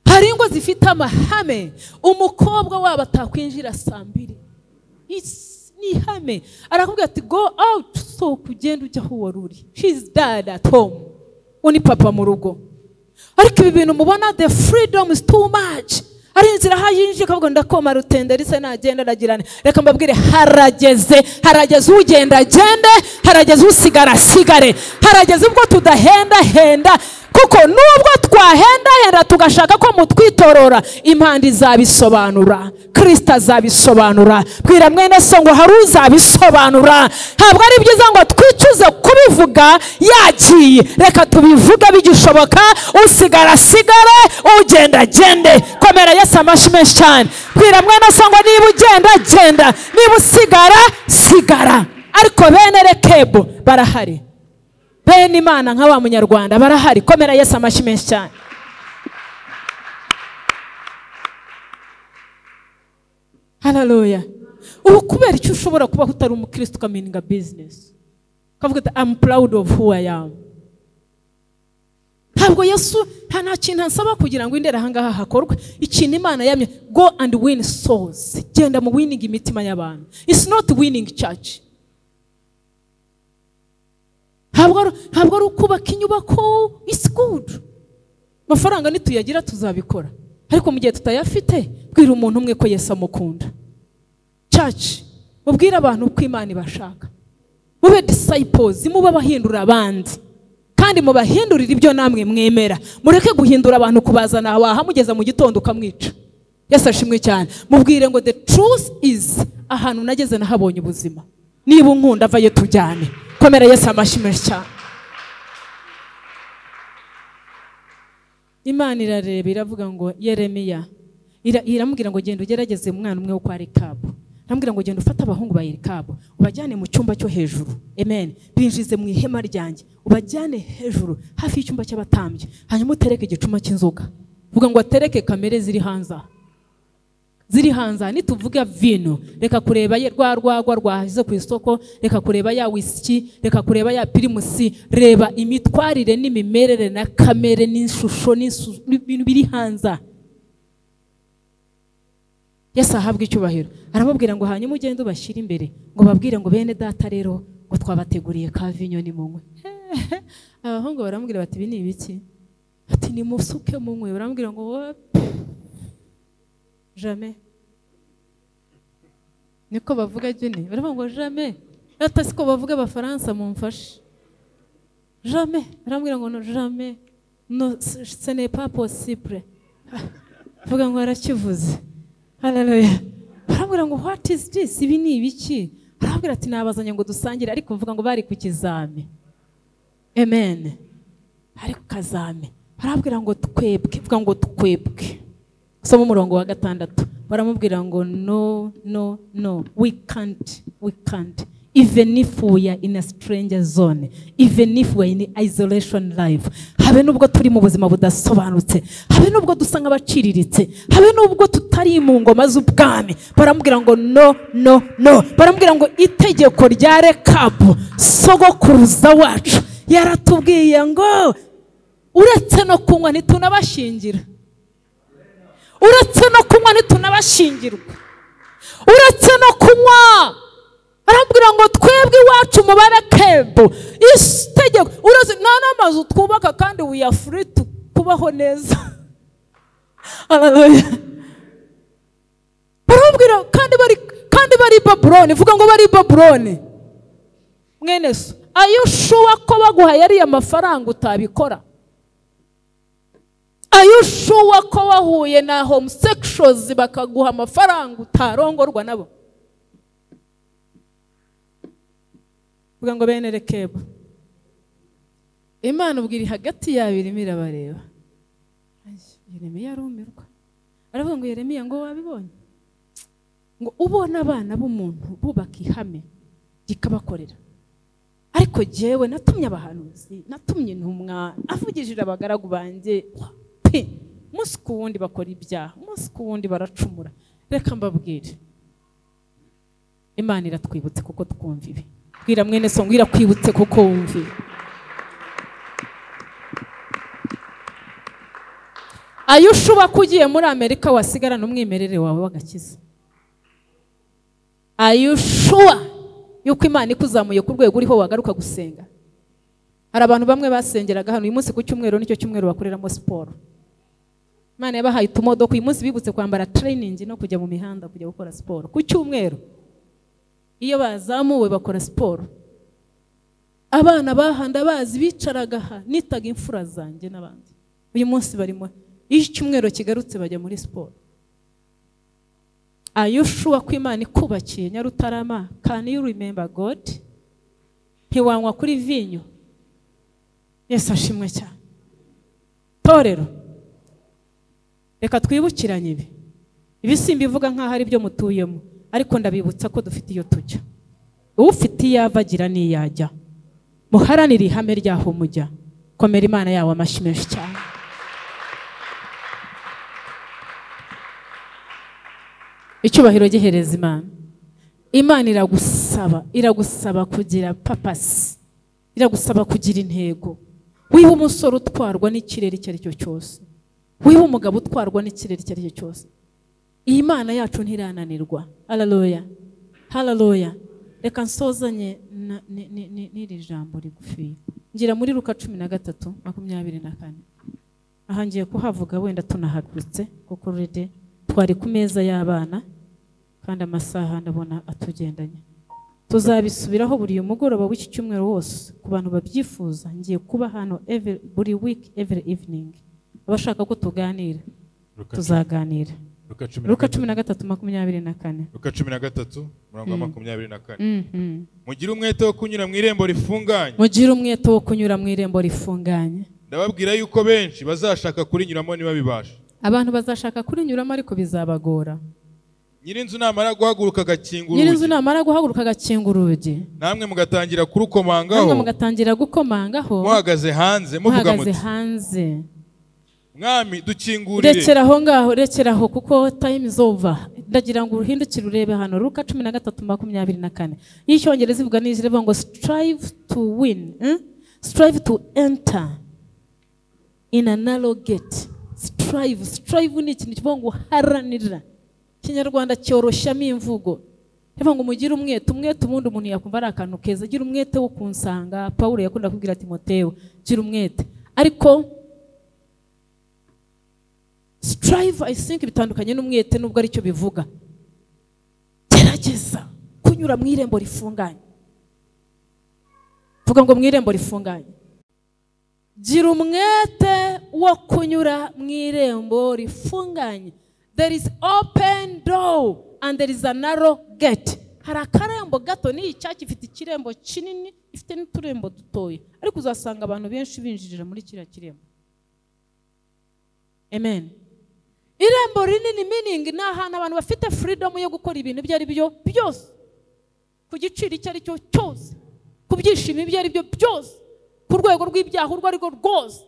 Hari ingo zifite amahame, umukobwa wabo atakwinjira saa 2. Ni ihame. Arakubwira ati go out, so kugenda ujya aho wari uri. She's dad at home, uni papa mu rugo. Ariko ibi bintu mubona, the freedom is too much. Ari inzira hayinje kavuga ndakoma rutenderi se nagenda ndagirane. Reka mbabwire harageze ugenda agende, harageze usigara sigare, harageze ubwo tudahenda, kuko nubwo twahenda tugashaka ko mutwitorora, impanda izabisobanura, Kristo azabisobanura. Bwira mwene so ngo hari uzabisobanura. Ntabwo ari byiza ngo twicuze kubivuga yagiye, reka tubivuga bigishoboka. Usigara sigare, ugenda agende. Komera Yesu amashyi cyane. Bwira mwene so ngo niba ugenda agenda, niba usigara sigara. Ariko bene Rekabu barahari, bene Imana nka wa munyarwanda barahari. Komera Yesu amashyi cyane. Hallelujah. Ubu kubera icyo ushobora kuba utari umukristo ukamininga business, kavuga ati I'm proud of who I am. ntabwo Yesu nta kintu ansaba kugira ngo indera ahangaha hakorwe. Ikintu Imana yamye, go and win souls. Genda mu winning imitima y'abantu. It's not winning church. Ntabwo ari ukubaka inyubako. It's good. Amafaranga nituyagira tuzabikora, ariko mu gihe tutayafite, bwira umuntu umwe ko Yesu amukunda. Church, mubwire abantu ko Imana ibashaka. Mube disciples, mube abahindura abandi, kandi mubahindurira ibyo namwe mwemera. Mureke guhindura abantu kubazana awaha mugeza mu gitondo ukamwica. Yesu ashimwe cyane. Mubwire ngo the truth is, ahantu nageze nahabonye ubuzima. Niba unkunda avaye tujyane. Komera Yesu amashimwe cyane. Imana irareba iravuga ngo Yeremiya, iramubwira ngo genda ugerageze umwana umwe wo kwa Rekabu. Namubwira ngo genda ufate abahungu ba Rekabu ubajyane mu cyumba cyo hejuru. Amen. Binjize mu ihema ryanjye ubajyane hejuru hafi y'icyumba cy'abatambyi, hanyuma utereke igicuma cy'inzoga. Vuga ngo atereke kamere ziri hanze. Nituvuga vino, reka kureba rwa rwagwa rwahize ku isoko, reka kureba ya whisky, reka kureba ya pirimusi. Reba imitwarire n'imimerere na kamere n'ishusho n'ibintu biri hanze. Yesu ahabwa icyubahiro. Aramubwira ngo hanyuma ugende ubashyire imbere, ngo babwire ngo bene data rero ngo twabateguriye ka vinyo ni munywe. Abahungu baramubwira bati ibi ni ibiki? Ati ni musuke munywe. Baramubwira ngo jamais. Niko bavuga jene. Baravuga ngo jamais. Ata siko bavuga abafaransa mumfashe. Jamais. Baramubwira ngo no jamais. No, ce n'est pas possible. Bavuga ngo arakivuze. Hallelujah. Baramubwira ngo what is this? Ibi ni ibiki? Baramubwira ati nabazanye ngo dusangire, ariko mvuga ngo bari ku kizame. Amen. Ariko kazame. Baramubwira ngo twebwe. Vuga ngo twebwe. Soma umurongo wa 6. Baramubwira ngo no, we can't. Even if we are in a stranger zone, even if we are in isolation life, habe nubwo turi mu buzima budasobanutse, habe nubwo dusanga abaciriritse, habe nubwo tutari mu ngoma z'ubwami, baramubwira ngo no. Baramubwira ngo itegeko rya Rekabu sogokuruza wacu yaratubwiye ngo uretse no kunywa ntitunabashingira. Uretse no kunywa ntitunabashingirwa. Uretse no kunywa, arambwira ngo twebwe iwacu mu Barekebu itegeko uretse n'amazu twubaka kandi we are free to kubaho neza. Hallelujah. Barambwira kandi bari Babuloni. Vuga ngo bari Babuloni. Mwene so, are you sure ko baguhaye ari amafaranga utabikora? Are you sure ko wahuye na homosexuals bakaguha amafaranga utarongorwa nabo? Vuga ngo bene Rekebu. Imana ubwira hagati y'abiri mirabareba. Yeremiya arumirwa. Aravuga ngo Yeremiya ngo wabibonye? Ngo ubona abana b'umuntu bubaka ihame gikabakorera. Ariko jewe natumye abahanuzi, natumye intumwa, avugishije abagaragu banjye. Umunsi ku wundi bakora ibyaha, umunsi ku wundi baracumura. Reka mbabwire, Imana iratwibutse kuko twumva ibi. Bwira mwene so, ngira kwibutse kuko wumva ibi. Ayushuba kugiye muri Amerika wasigarana umwimerere wawe wagakiza. Ayushuba yuko Imana ikuzamuye ku rwego uriho wagaruka gusenga. Hari abantu bamwe basengeraga hano uyu munsi ku cyumweru nicyo cyumweru bakoreramo siporo. Imana yabahaye utumodoka uyu munsi bibutse kwambara training no kujya mu mihanda kujya gukora siporo. Ku cyumweru iyo bazamuwe bakora siporo. Abana bahanda bazi bicaraga nitaga imfura zanjye n'abandi. Uyu munsi barimo iyo cyumweru kigarutse bajya muri siporo. Ayushuwa ko Imana ikubakiye Nyarutarama. Can you remember God? Ntiwanywa kuri vinyo. Yesu ashimwe cyane. Torero, reka twibukiranye ibi. Ibi simbivuga nkaho ari byo mutuyemo, ariko ndabibutsa ko dufite iyo tujya. Ufite iyavagira niyajya. Muharanire ihame ryaho mujya. Komera Imana yawe amashyi menshi cyane. Icyubahiro gihereza Imana. Imana iragusaba kugira purpose. Iragusaba kugira intego. wiba umusore utwarwa n'ikirere icyo ari cyo cyose, wiba umugabo utwarwa n'ikirere icyo ari cyo cyose, iyi Mana yacu ntirananirwa. Haleluya, haleluya. Reka nsozanye n'iri jambo rigufi. Ngira muri Luka 13:24. Aha ngiye kuhavuga wenda tunahagurutse kuko rede twari ku meza y'abana kandi amasaha ndabona atugendanye. Tuzabisubiraho buri mugoroba w'iki cyumweru wose ku bantu babyifuza. Ngiye kuba hano buri week every evening. Abashaka ko tuganira tuzaganira. Luka 13:24. Luka 13:24. Mugire umwete wo kunyura mu irembo rifunganye. Mugire umwete wo kunyura mu irembo rifunganye. Ndababwira yuko benshi bazashaka kurinyuramo niba bibasha. Abantu bazashaka kurinyuramo ariko bizabagora. Nyirinzu namara guhaguruka agakinga urugi. Nyirinzu namara guhaguruka agakinga urugi. Namwe mugatangira kurukomangaho. Namwe mugatangira gukomangaho. Muhagaze hanze muvuga muti. Muhagaze hanze. Mwami dukingurire. Rekeraho ngaho, rekeraho kuko time is over. Ndagira ngo uhindukire urebe hano Luka 13:24. Y'icyongereza ivuga n'ijire ngo strive to win, strive to enter in a narrow gate. Strive ni ikintu kivuga ngo haranira. Kinyarwanda cyoroshyamo imvugo. Bivuga ngo mugire umwete ubundi umuntu yakumva ari akantu keza. Gira umwete wo kunsanga. Paulo yakunda kubwira Timoteyo, gira umwete. Ariko strive I think bitandukanye n'umwete nubwo ari cyo bivuga. Gerageza kunyura mu irembo rifunganye. Vuga ngo mu irembo rifunganye. Gira umwete wo kunyura mu irembo rifunganye. There is open door and there is a narrow gate. Hari akarembo gato ni icyaki ifite ikirembo kinini, ifite n'uturembo dutoya. Ariko uzasanga abantu benshi binjirira muri kiriya kirembo. Amen. Irembo rinini meaning ni ahantu abantu bafite freedom yo gukora ibintu ibyo ari byo byose, ku giciro icyo ari cyo cyose, ku byishimo ibyo ari byo byose, ku rwego rw'ibyaha urwo ari rwo rwose.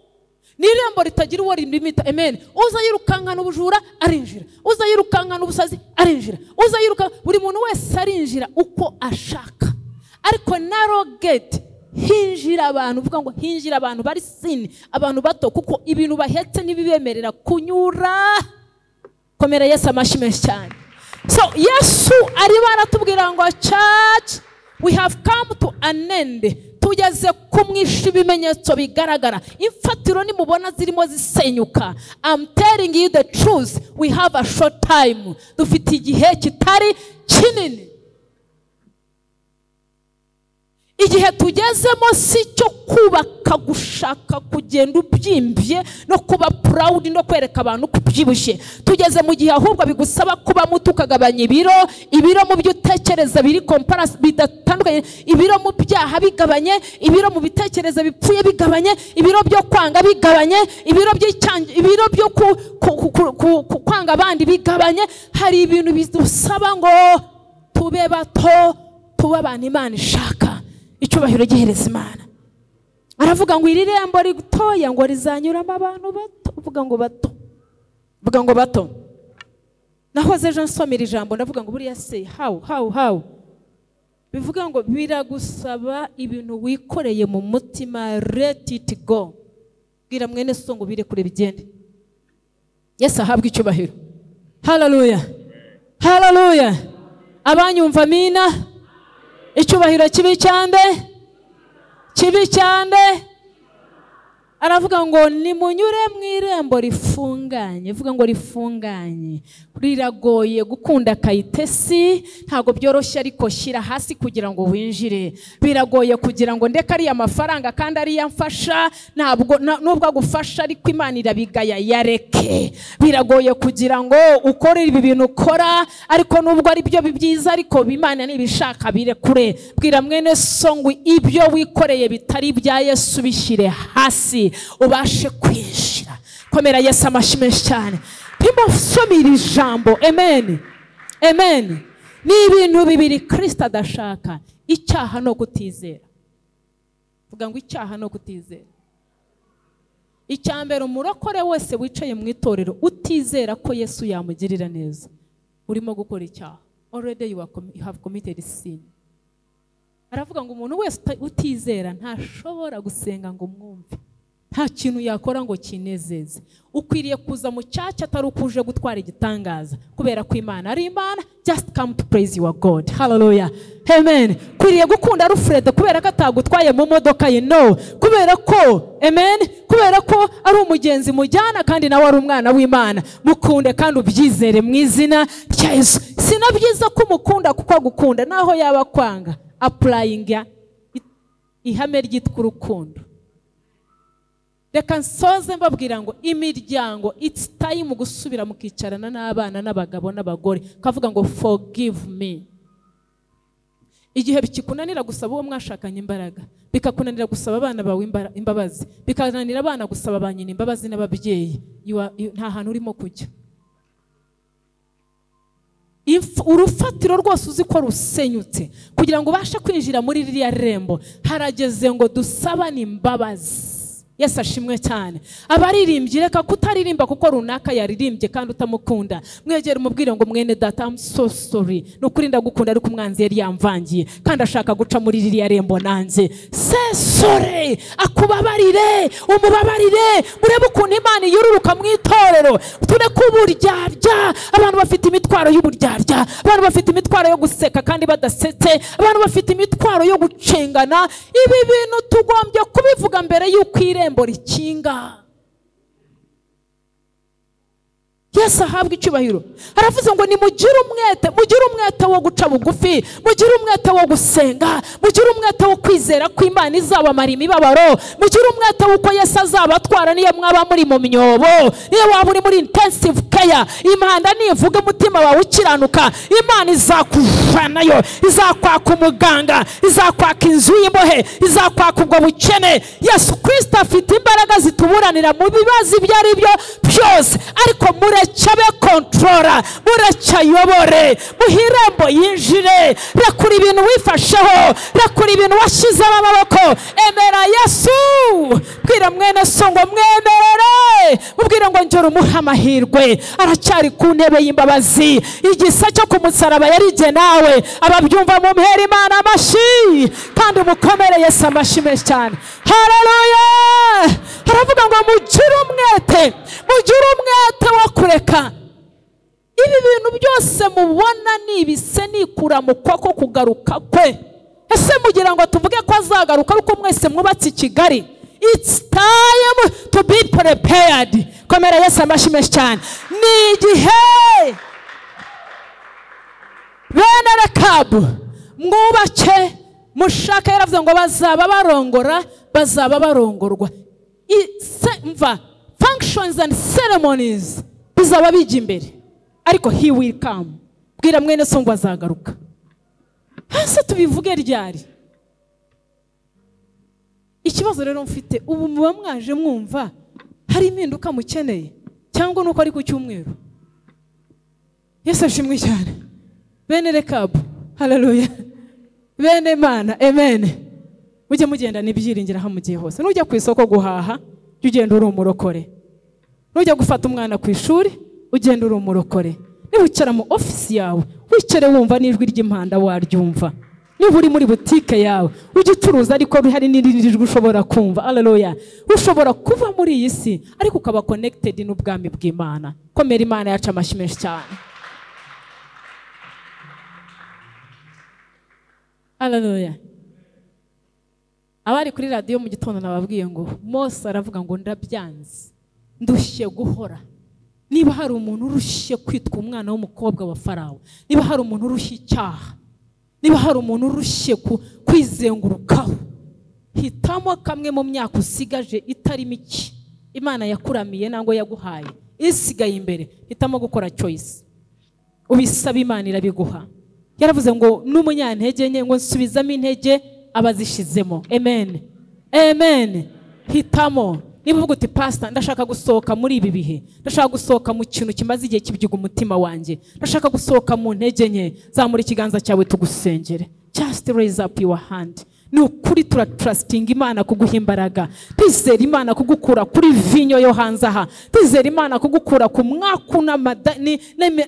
Ni irembo ritagira uwo rimita. Amen. Uza yirukankana ubujura arinjira, uza yirukankana ubusazi arinjira, uza yiruka, buri muntu wese arinjira uko ashaka. Ariko narrow gate hinjira abantu, uvuga ngo hinjira abantu bari sin, abantu bato, kuko ibintu bahetse nibibemerera kunyura. Komera Yesu amashimwe cyane. So Yesu ari baratubwira ngo church, we have come to an end. Tugeze kumwisha ibimenyetso bigaragara. Imfatiro nimubona zirimo zisenyuka. I'm telling you the truth. We have a short time. Dufite igihe kitari kinini. Igihe tugezemo si cyo kubaka gushaka kugenda ubyimbye no kuba proud no kwereka abantu kubyibushye. Tugeze mu gihe ahubwo bigusaba kuba muto ukagabanya ibiro mu byo utekereza biri comparison bidatandukanye, ibiro mu byaha bigabanye, ibiro mu bitekereza bipfuye bigabanye, ibiro byo kwanga bigabanye, ibiro byo kwanga abandi bigabanye. Hari ibintu bidusaba ngo tube bato, tube abantu Imana ishaka. Icyubahiro gihereza Imana. Aravuga ngo iri rembo ritoya ngo rizanyuramo abantu bato. Uvuga ngo bato, vuga ngo bato. Nahoze je nsomera ijambo ndavuga ngo buriya se how bivuga ngo biragusaba ibintu wikoreye mu mutima, let it go. Bwira mwene so ngo bire kure bigende. Yesu ahabwe icyubahiro. Hallelujah, hallelujah. Abanyumva mina. Icyubahiro kibi cyande. Aravuga ngo nimunyure mu irembo rifunganye. Vuga ngo rifunganye. Riragoye gukunda kayitesi, ntago byoroshye ariko shyira hasi kugira ngo winjire. Biragoye kugira ngo ndeka ari amafaranga kandi ari yamfasha, ntabwo nubwo agufasha ariko Imana irabigaya yareke. Biragoye kugira ngo ukore ibi bintu ukora ariko nubwo ari byo bibyiza ariko Imana nibishaka birekure. Bwira mwene so ngo ibyo wikoreye bitari bya Yesu bishyire hasi ubashe kwinjira. Komera Yesu amashimwe cyane. Pimo somira ijambo. Amen, amen. Ni ibintu bibiri Kristo adashaka: icyaha no kutizera. Vuga ngo icyaha no kutizera. Icyambere umurokore wese wicaye mu itorero utizera ko Yesu yamugirira neza, urimo gukora icyaha. Already you have committed sin. Aravuga ngo umuntu wese utizera ntashobora gusenga ngo mwumve. nta kintu yakora ngo kinezeze. Ukwiriye kuza mu cyaca atari ukuje gutwara igitangaza, kubera ko Imana ari Imana. Just come to praise your God. Hallelujah, amen. Kwiriye gukunda Alfred kubera ko atagutwaye mu modoka ye, no, kubera ko, amen, kubera ko ari umugenzi mujyana kandi nawe ari umwana w'Imana. Mukunde kandi ubyizere mu izina rya Yesu. Sinabyiza ko mukunda kuko agukunda naho yaba kwanga. Applying ihame ryitwa urukundo. Reka nsoze mbabwira ngo imiryango, it's time gusubira mukicarana n'abana n'abagabo n'abagore kavuga ngo forgive me. Igihe bikikunanira gusaba uwo mwashakanye imbaraga, bikakunanira gusaba abana bawe imbabazi, bikananira abana gusaba abanyina imbabazi n'ababyeyi, nta hantu urimo kujya. Urufatiro rwose uzi ko rusenyutse kugira ngo ubashe kwinjira muri ririya rembo, harageze ngo dusabane imbabazi. Yesu ashimwe cyane. Abaririmbyi reka kutaririmba kuko runaka yaririmbye kandi utamukunda. Mwegere umubwire ngo mwene data, I'm so sorry, nukuri ndagukunda ariko umwanzi yari yamvangiye kandi ashaka guca muri ririya rembo nanjye. Say sorry, akubabarire, umubabarire. Murebe ukuntu Imana yururuka mu itorero. Tureke uburyarya, abantu bafite imitwaro y'uburyarya, abantu bafite imitwaro yo guseka kandi badasetse, abantu bafite imitwaro yo gucengana. Ibi bintu tugombye kubivuga mbere y'uko irembo rikinga. Yesu ahabwa icyubahiro. Aravuze ngo nimugire umwete wo guca bugufi, mugire umwete wo gusenga, mugire umwete wo kwizera ko Imana izabamara imibabaro, mugire umwete w'uko Yesu azabatwara niyo mwaba muri mu myobo, niyo waba uri muri intensive care. Imana nivuga umutima wawe ukiranuka, Imana izakuvanayo, izakwaka umuganga, izakwaka inzu y'imbohe, izakwaka ubwo bukene. Yesu Kristo afite imbaraga zituburanira mu bibazo ibyo ari byo byose, ariko mureke kontrola, mureke ayobore, muhirembo yinjire. Rekura ibintu wifasheho, rekura ibintu washyizemo amaboko. Emera Yesu. Bwira mwene so ngo mwemerere, mubwire ngo njye umuhe amahirwe, aracyari ku ntebe y'imbabazi. Igisa cyo ku musaraba yarige nawe. Ababyumva mu mpera Imana amashyi kandi umukomere Yesu amashyi menshi cyane. Haleluya. Haravuga ngo mugire umwete wo kureka ibi bintu byose mubona nibise nikura mu kwako kugaruka kwe. Ese mugira ngo tuvuge ko azagaruka uko mwese mwubatse i Kigali? It's time to be prepared. Komera Yesu amashyi menshi cyane. Ni igihe bene Rekabu mwubake mushaka. Yaravuze ngo bazaba barongora, bazaba barongorwa. Functions and ceremonies bizaba bijya imbere, ariko he will come. Bwira mwene so ngo azagaruka. Hase tubivuge ryari? Ikibazo rero mfite ubu muba mwaje mwumva hari impinduka mukeneye cyangwa nuko ari ku cyumweru? Yesu ashimwe cyane. Bene Rekabu, haleluya. Bene Mana, amen. Mujye mugenda n'ibyiringira aho mugiye hose. Nujya ku isoko guhaha, ugenda uri umurokore. Nujya gufata umwana ku ishuri, ugenda uri umurokore. Niba wicara mu ofisi yawe, wicare wumva n'ijwi ry'impanda waryumva. Niba uri muri butike yawe, ujye ucuruza ariko hari n'irindi jwi ushobora kumva. Haleluya. Ushobora kuva muri iyi si ariko ukaba connected n'ubwami bw'Imana. Komera Imana yacu amashyi menshi cyane. Haleluya. Abari kuri radio mu gitondo nababwiye ngo Mose aravuga ngo ndabyanze, ndushye guhora. Niba hari umuntu urushye kwitwa umwana w'umukobwa wa Farawo, niba hari umuntu urushye icyaha, niba hari umuntu urushye kwizengurukaho, hitamo kamwe mu myaka usigaje itari mike Imana yakuramiye nango yaguhaye isigaye imbere. Hitamo gukora choice, ubisaba Imana irabiguha. Yaravuze ngo n'umunyantege nke ngo nsubizamo intege abazishizemo. Amen, amen. Hitamo. Niba uvuga uti pastor ndashaka gusohoka muri ibi bihe, ndashaka gusohoka mu kintu kimaze igihe kibyiga umutima wanjye, ndashaka gusohoka mu ntege nke, zamura ikiganza cyawe tugusengere. Just raise up your hand. ni ukuri turatrustinga Imana kuguha imbaraga. Twizera Imana kugukura kuri vinyo yo hanze aha. Twizera Imana kugukura ku mwaku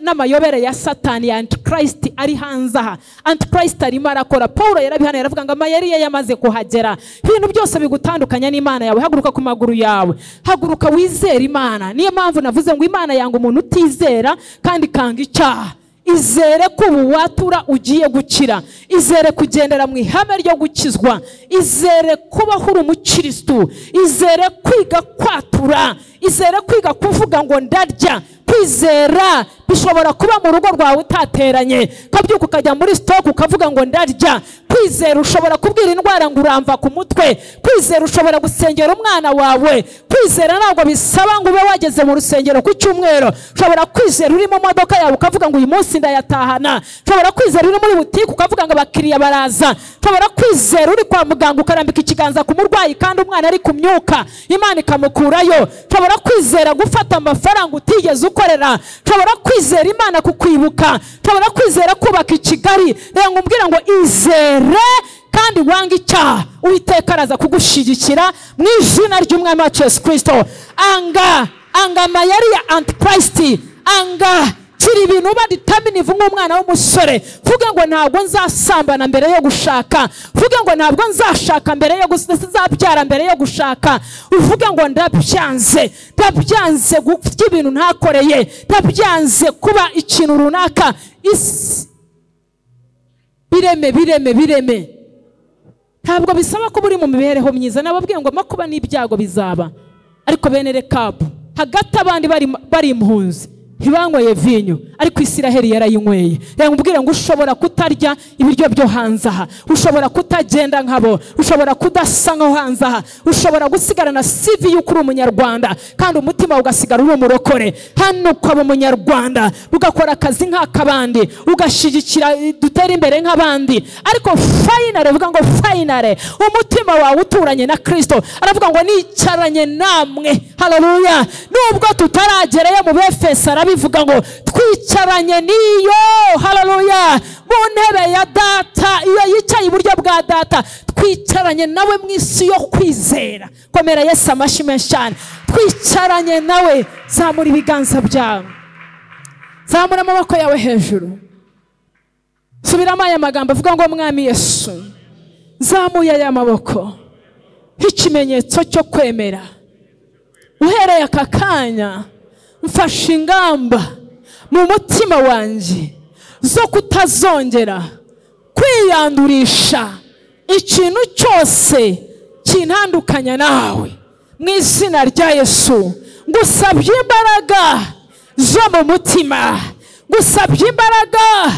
n'amayobere ya Satani ya Antichrist ari hanze aha. Antichrist arimo arakora. Paulo yarabihana yaravuga ngo amayeri ye yamaze kuhagera. Ibintu byose bigutandukanya n'Imana yawe. Haguruka ku maguru yawe, haguruka wizera Imana. Niyo mpamvu navuze ngo Imana yanga umuntu utizera kandi kanga icyaha. Izere ko ubuwatura ugiye gukira, izere kugendera mu ihame ryo gukizwa, izere kuba uri umukristo, izere kwiga kwatura, izere kwiga kuvuga ngo ndarya. Kwizera bishobora kuba mu rugo rwawe utateranye, kabyuka ukajya muri stock ukavuga ngo ndarya. Kwizera ushobora kubwira indwara ngo uramva ku mutwe. Kwizera ushobora gusengera umwana wawe. Kwizera ntabwo bisaba ngo ube wageze mu rusengero ku cyumweru. Ushobora kwizera uri mu modoka yawe ukavuga ngo uyu munsi ndayatahana. Ushobora kwizera uri muri butike ukavuga ngo abakiriya baraza. Ushobora kwizera uri kwa muganga ukarambika ikiganza ku murwayi kandi umwana ari kumyuka Imana ikamukurayo. Ushobora kwizera gufata amafaranga utigeze ukorera. Ushobora kwizera Imana kukwibuka. Ushobora kwizera kubaka i Kigali. Rero ngumbwira ngo izere kandi wanga icyaha, Uwiteka araza kugushigikira mu izina ry'Umwami wacu Yesu Kristo. Anga amayeri ya Antichrist, anga kiri ibintu baditaminivu nk'umwana w'umusore. Vuga ngo ntabwo nzasambana mbere yo gushaka. Vuga ngo ntabwo nzashaka mbere yo guzabyara mbere yo gushaka. Uvuga ngo ndabyanze gufite ibintu ntakoreye, ndabyanze kuba ikintu runaka. Bireme. Ntabwo bisaba ko buri mu mibereho myiza. Nababwiye ngo amakuba n'ibyago bizaba, ariko bene Rekabu hagati abandi bari impunzi ntibanyweye vinyo, ariko Isiraheli yarayinyweye. Rero ngubwire ngo ushobora kutarya ibiryo byo hanze aha, ushobora kutagenda nkabo, ushobora kudasa nko hanze aha, ushobora gusigarana CV y'uko uri umunyarwanda kandi umutima ugasigara uri umurokore. Hano ukaba umunyarwanda ugakora akazi nk'akabandi, ugashigikira dutera imbere nk'abandi, ariko finally uvuga ngo finally umutima wawe uturanye na Kristo. Aravuga ngo nicaranye namwe. Haleluya. Nubwo tutaragereye mu Befeso bivuga ngo twicaranye niyo, haleluya, mu ntebe ya data. Iyo yicaye iburyo bwa data, twicaranye nawe mu isi yo kwizera. Komera Yesu amashyi menshi cyane. Twicaranye nawe. Zamura ibiganza byawe, zamura amaboko yawe hejuru, subiramo aya magambo avuga ngo Mwami Yesu, zamuye aya maboko nk'ikimenyetso cyo kwemera. Uhereye aka kanya mfashe ingamba mu mutima wanjye zo kutazongera kwiyandurisha ikintu cyose kintandukanya nawe. Mu izina rya Yesu ngusabye imbaraga zo mu mutima, ngusabye imbaraga.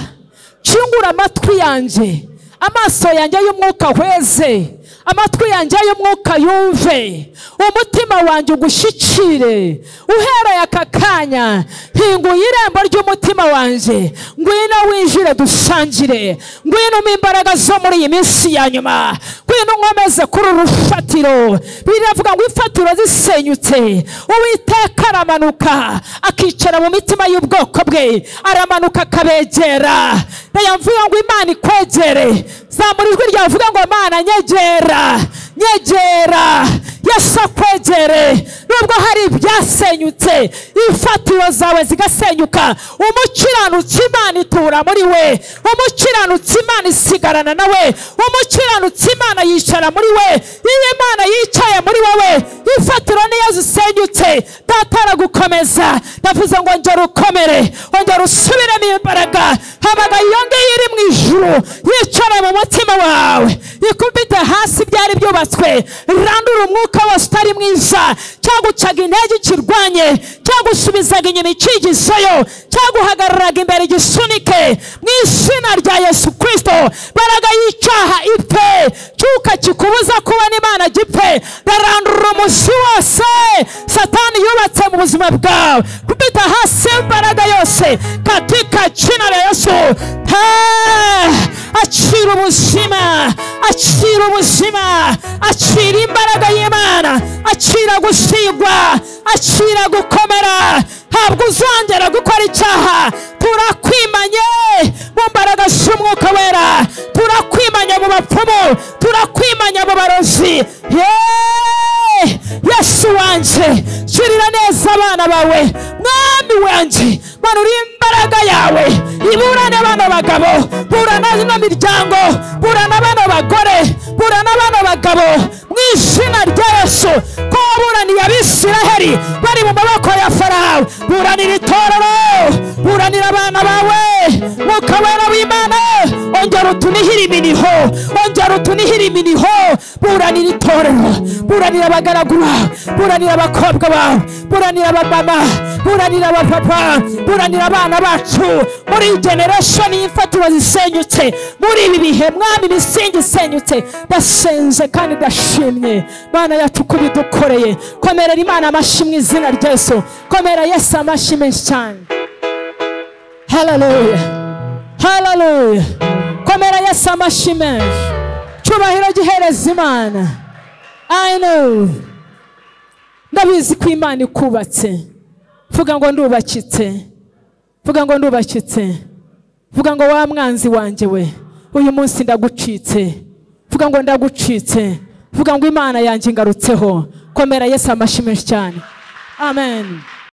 Kingura amatwi yanjye, amaso yanjye y'umwuka hweze, amatwi yanjye y'umwuka yumve, umutima wanjye ugushyikire. Uhereye aka kanya hinguye irembo ry'umutima wanjye, ngwino winjire dusangire, ngwino mu imbaraga zo muri iyi minsi ya nyuma, ngwino nkomeze kuri urufatiro. Biravuga ngo ifatiro zisenyutse, Uwiteka aramanuka akicara mu mitima y'ubwoko bwe, aramanuka akabegera. Yamvuye ngo Imana ikwegere. Zamura ijwi ryawe uvuga ngo Mana nyegera, nyegera. Yesu akwegere. Nubwo hari ibyasenyutse, ifatiro zawe zigasenyuka, umukiranutsi Imana itura muri we, umukiranutsi Imana isigarana nawe, umukiranutsi Imana yicara muri we. Iyo Imana yicaye muri wowe, ifatiro niyo zisenyutse, Data aragukomeza. Ndavuze ngo ongera ukomere, ongera usubiremo imbaraga. Habaga iyo ngiyo iri mu ijuru yicara mu mutima wawe, ikubite hasi ibyari byubatswe. Randura umwuka wose utari mwiza, cyagucaga intege ikirwanye, cyagusubizaga inyuma ikigizayo, cyaguhagararaga imbere igisunike. Mu izina rya Yesu Kristo, baraga y'icyaha ipfe, cyuka kikubuza kubona Imana gipfe. Ndarandura umuzi wose Satani yubatse mu buzima bwawe, kubita hasi imbaraga yose katika jina la Yesu. Acira ubuzima, acira ubuzima, acira imbaraga y'Imana, acira gusigwa, acira gukomera. Ntabwo uzongera gukora icyaha. Turakwimanye mu mbaraga z'umwuka wera, turakwimanye mu bapfumu, turakwimanye ukiza abana bawe mwami wanjye Mana uri imbaraga yawe iburane bano bagabo burana ino miryango burana bano bagore burana bano bagabo mu izina rya Yesu ko waburaniye Abisiraheli bari mu maboko ya Farawo buranira itorero buranira abana bawe Mwuka wera w'Imana ongera utunihire iminiho ongera utunihire iminiho buranira itorero buranira abagaragu buranira abakobwa bawe buranira abamama buranira abapapa buranira abana bacu muri generation y'imfatiro zisenyutse muri ibi bihe mwami imisingi isenyutse ndasenze kandi ndashimye Mana yacu kubidukoreye komerera Imana amashyi mu izina rya Yesu komera Yesu amashyi menshi cyane haleluya haleluya komera Yesu amashyi menshi cyubahiro gihereza Imana I know ndabizi ko Imana ikubatse vuga ngo ndubakitse vuga ngo ndubakitse vuga ngo wa mwanzi wanjye we uyu munsi ndagucitse vuga ngo ndagucitse vuga ngo Imana yanjye ngarutseho komera Yesu amashyi menshi cyane amen.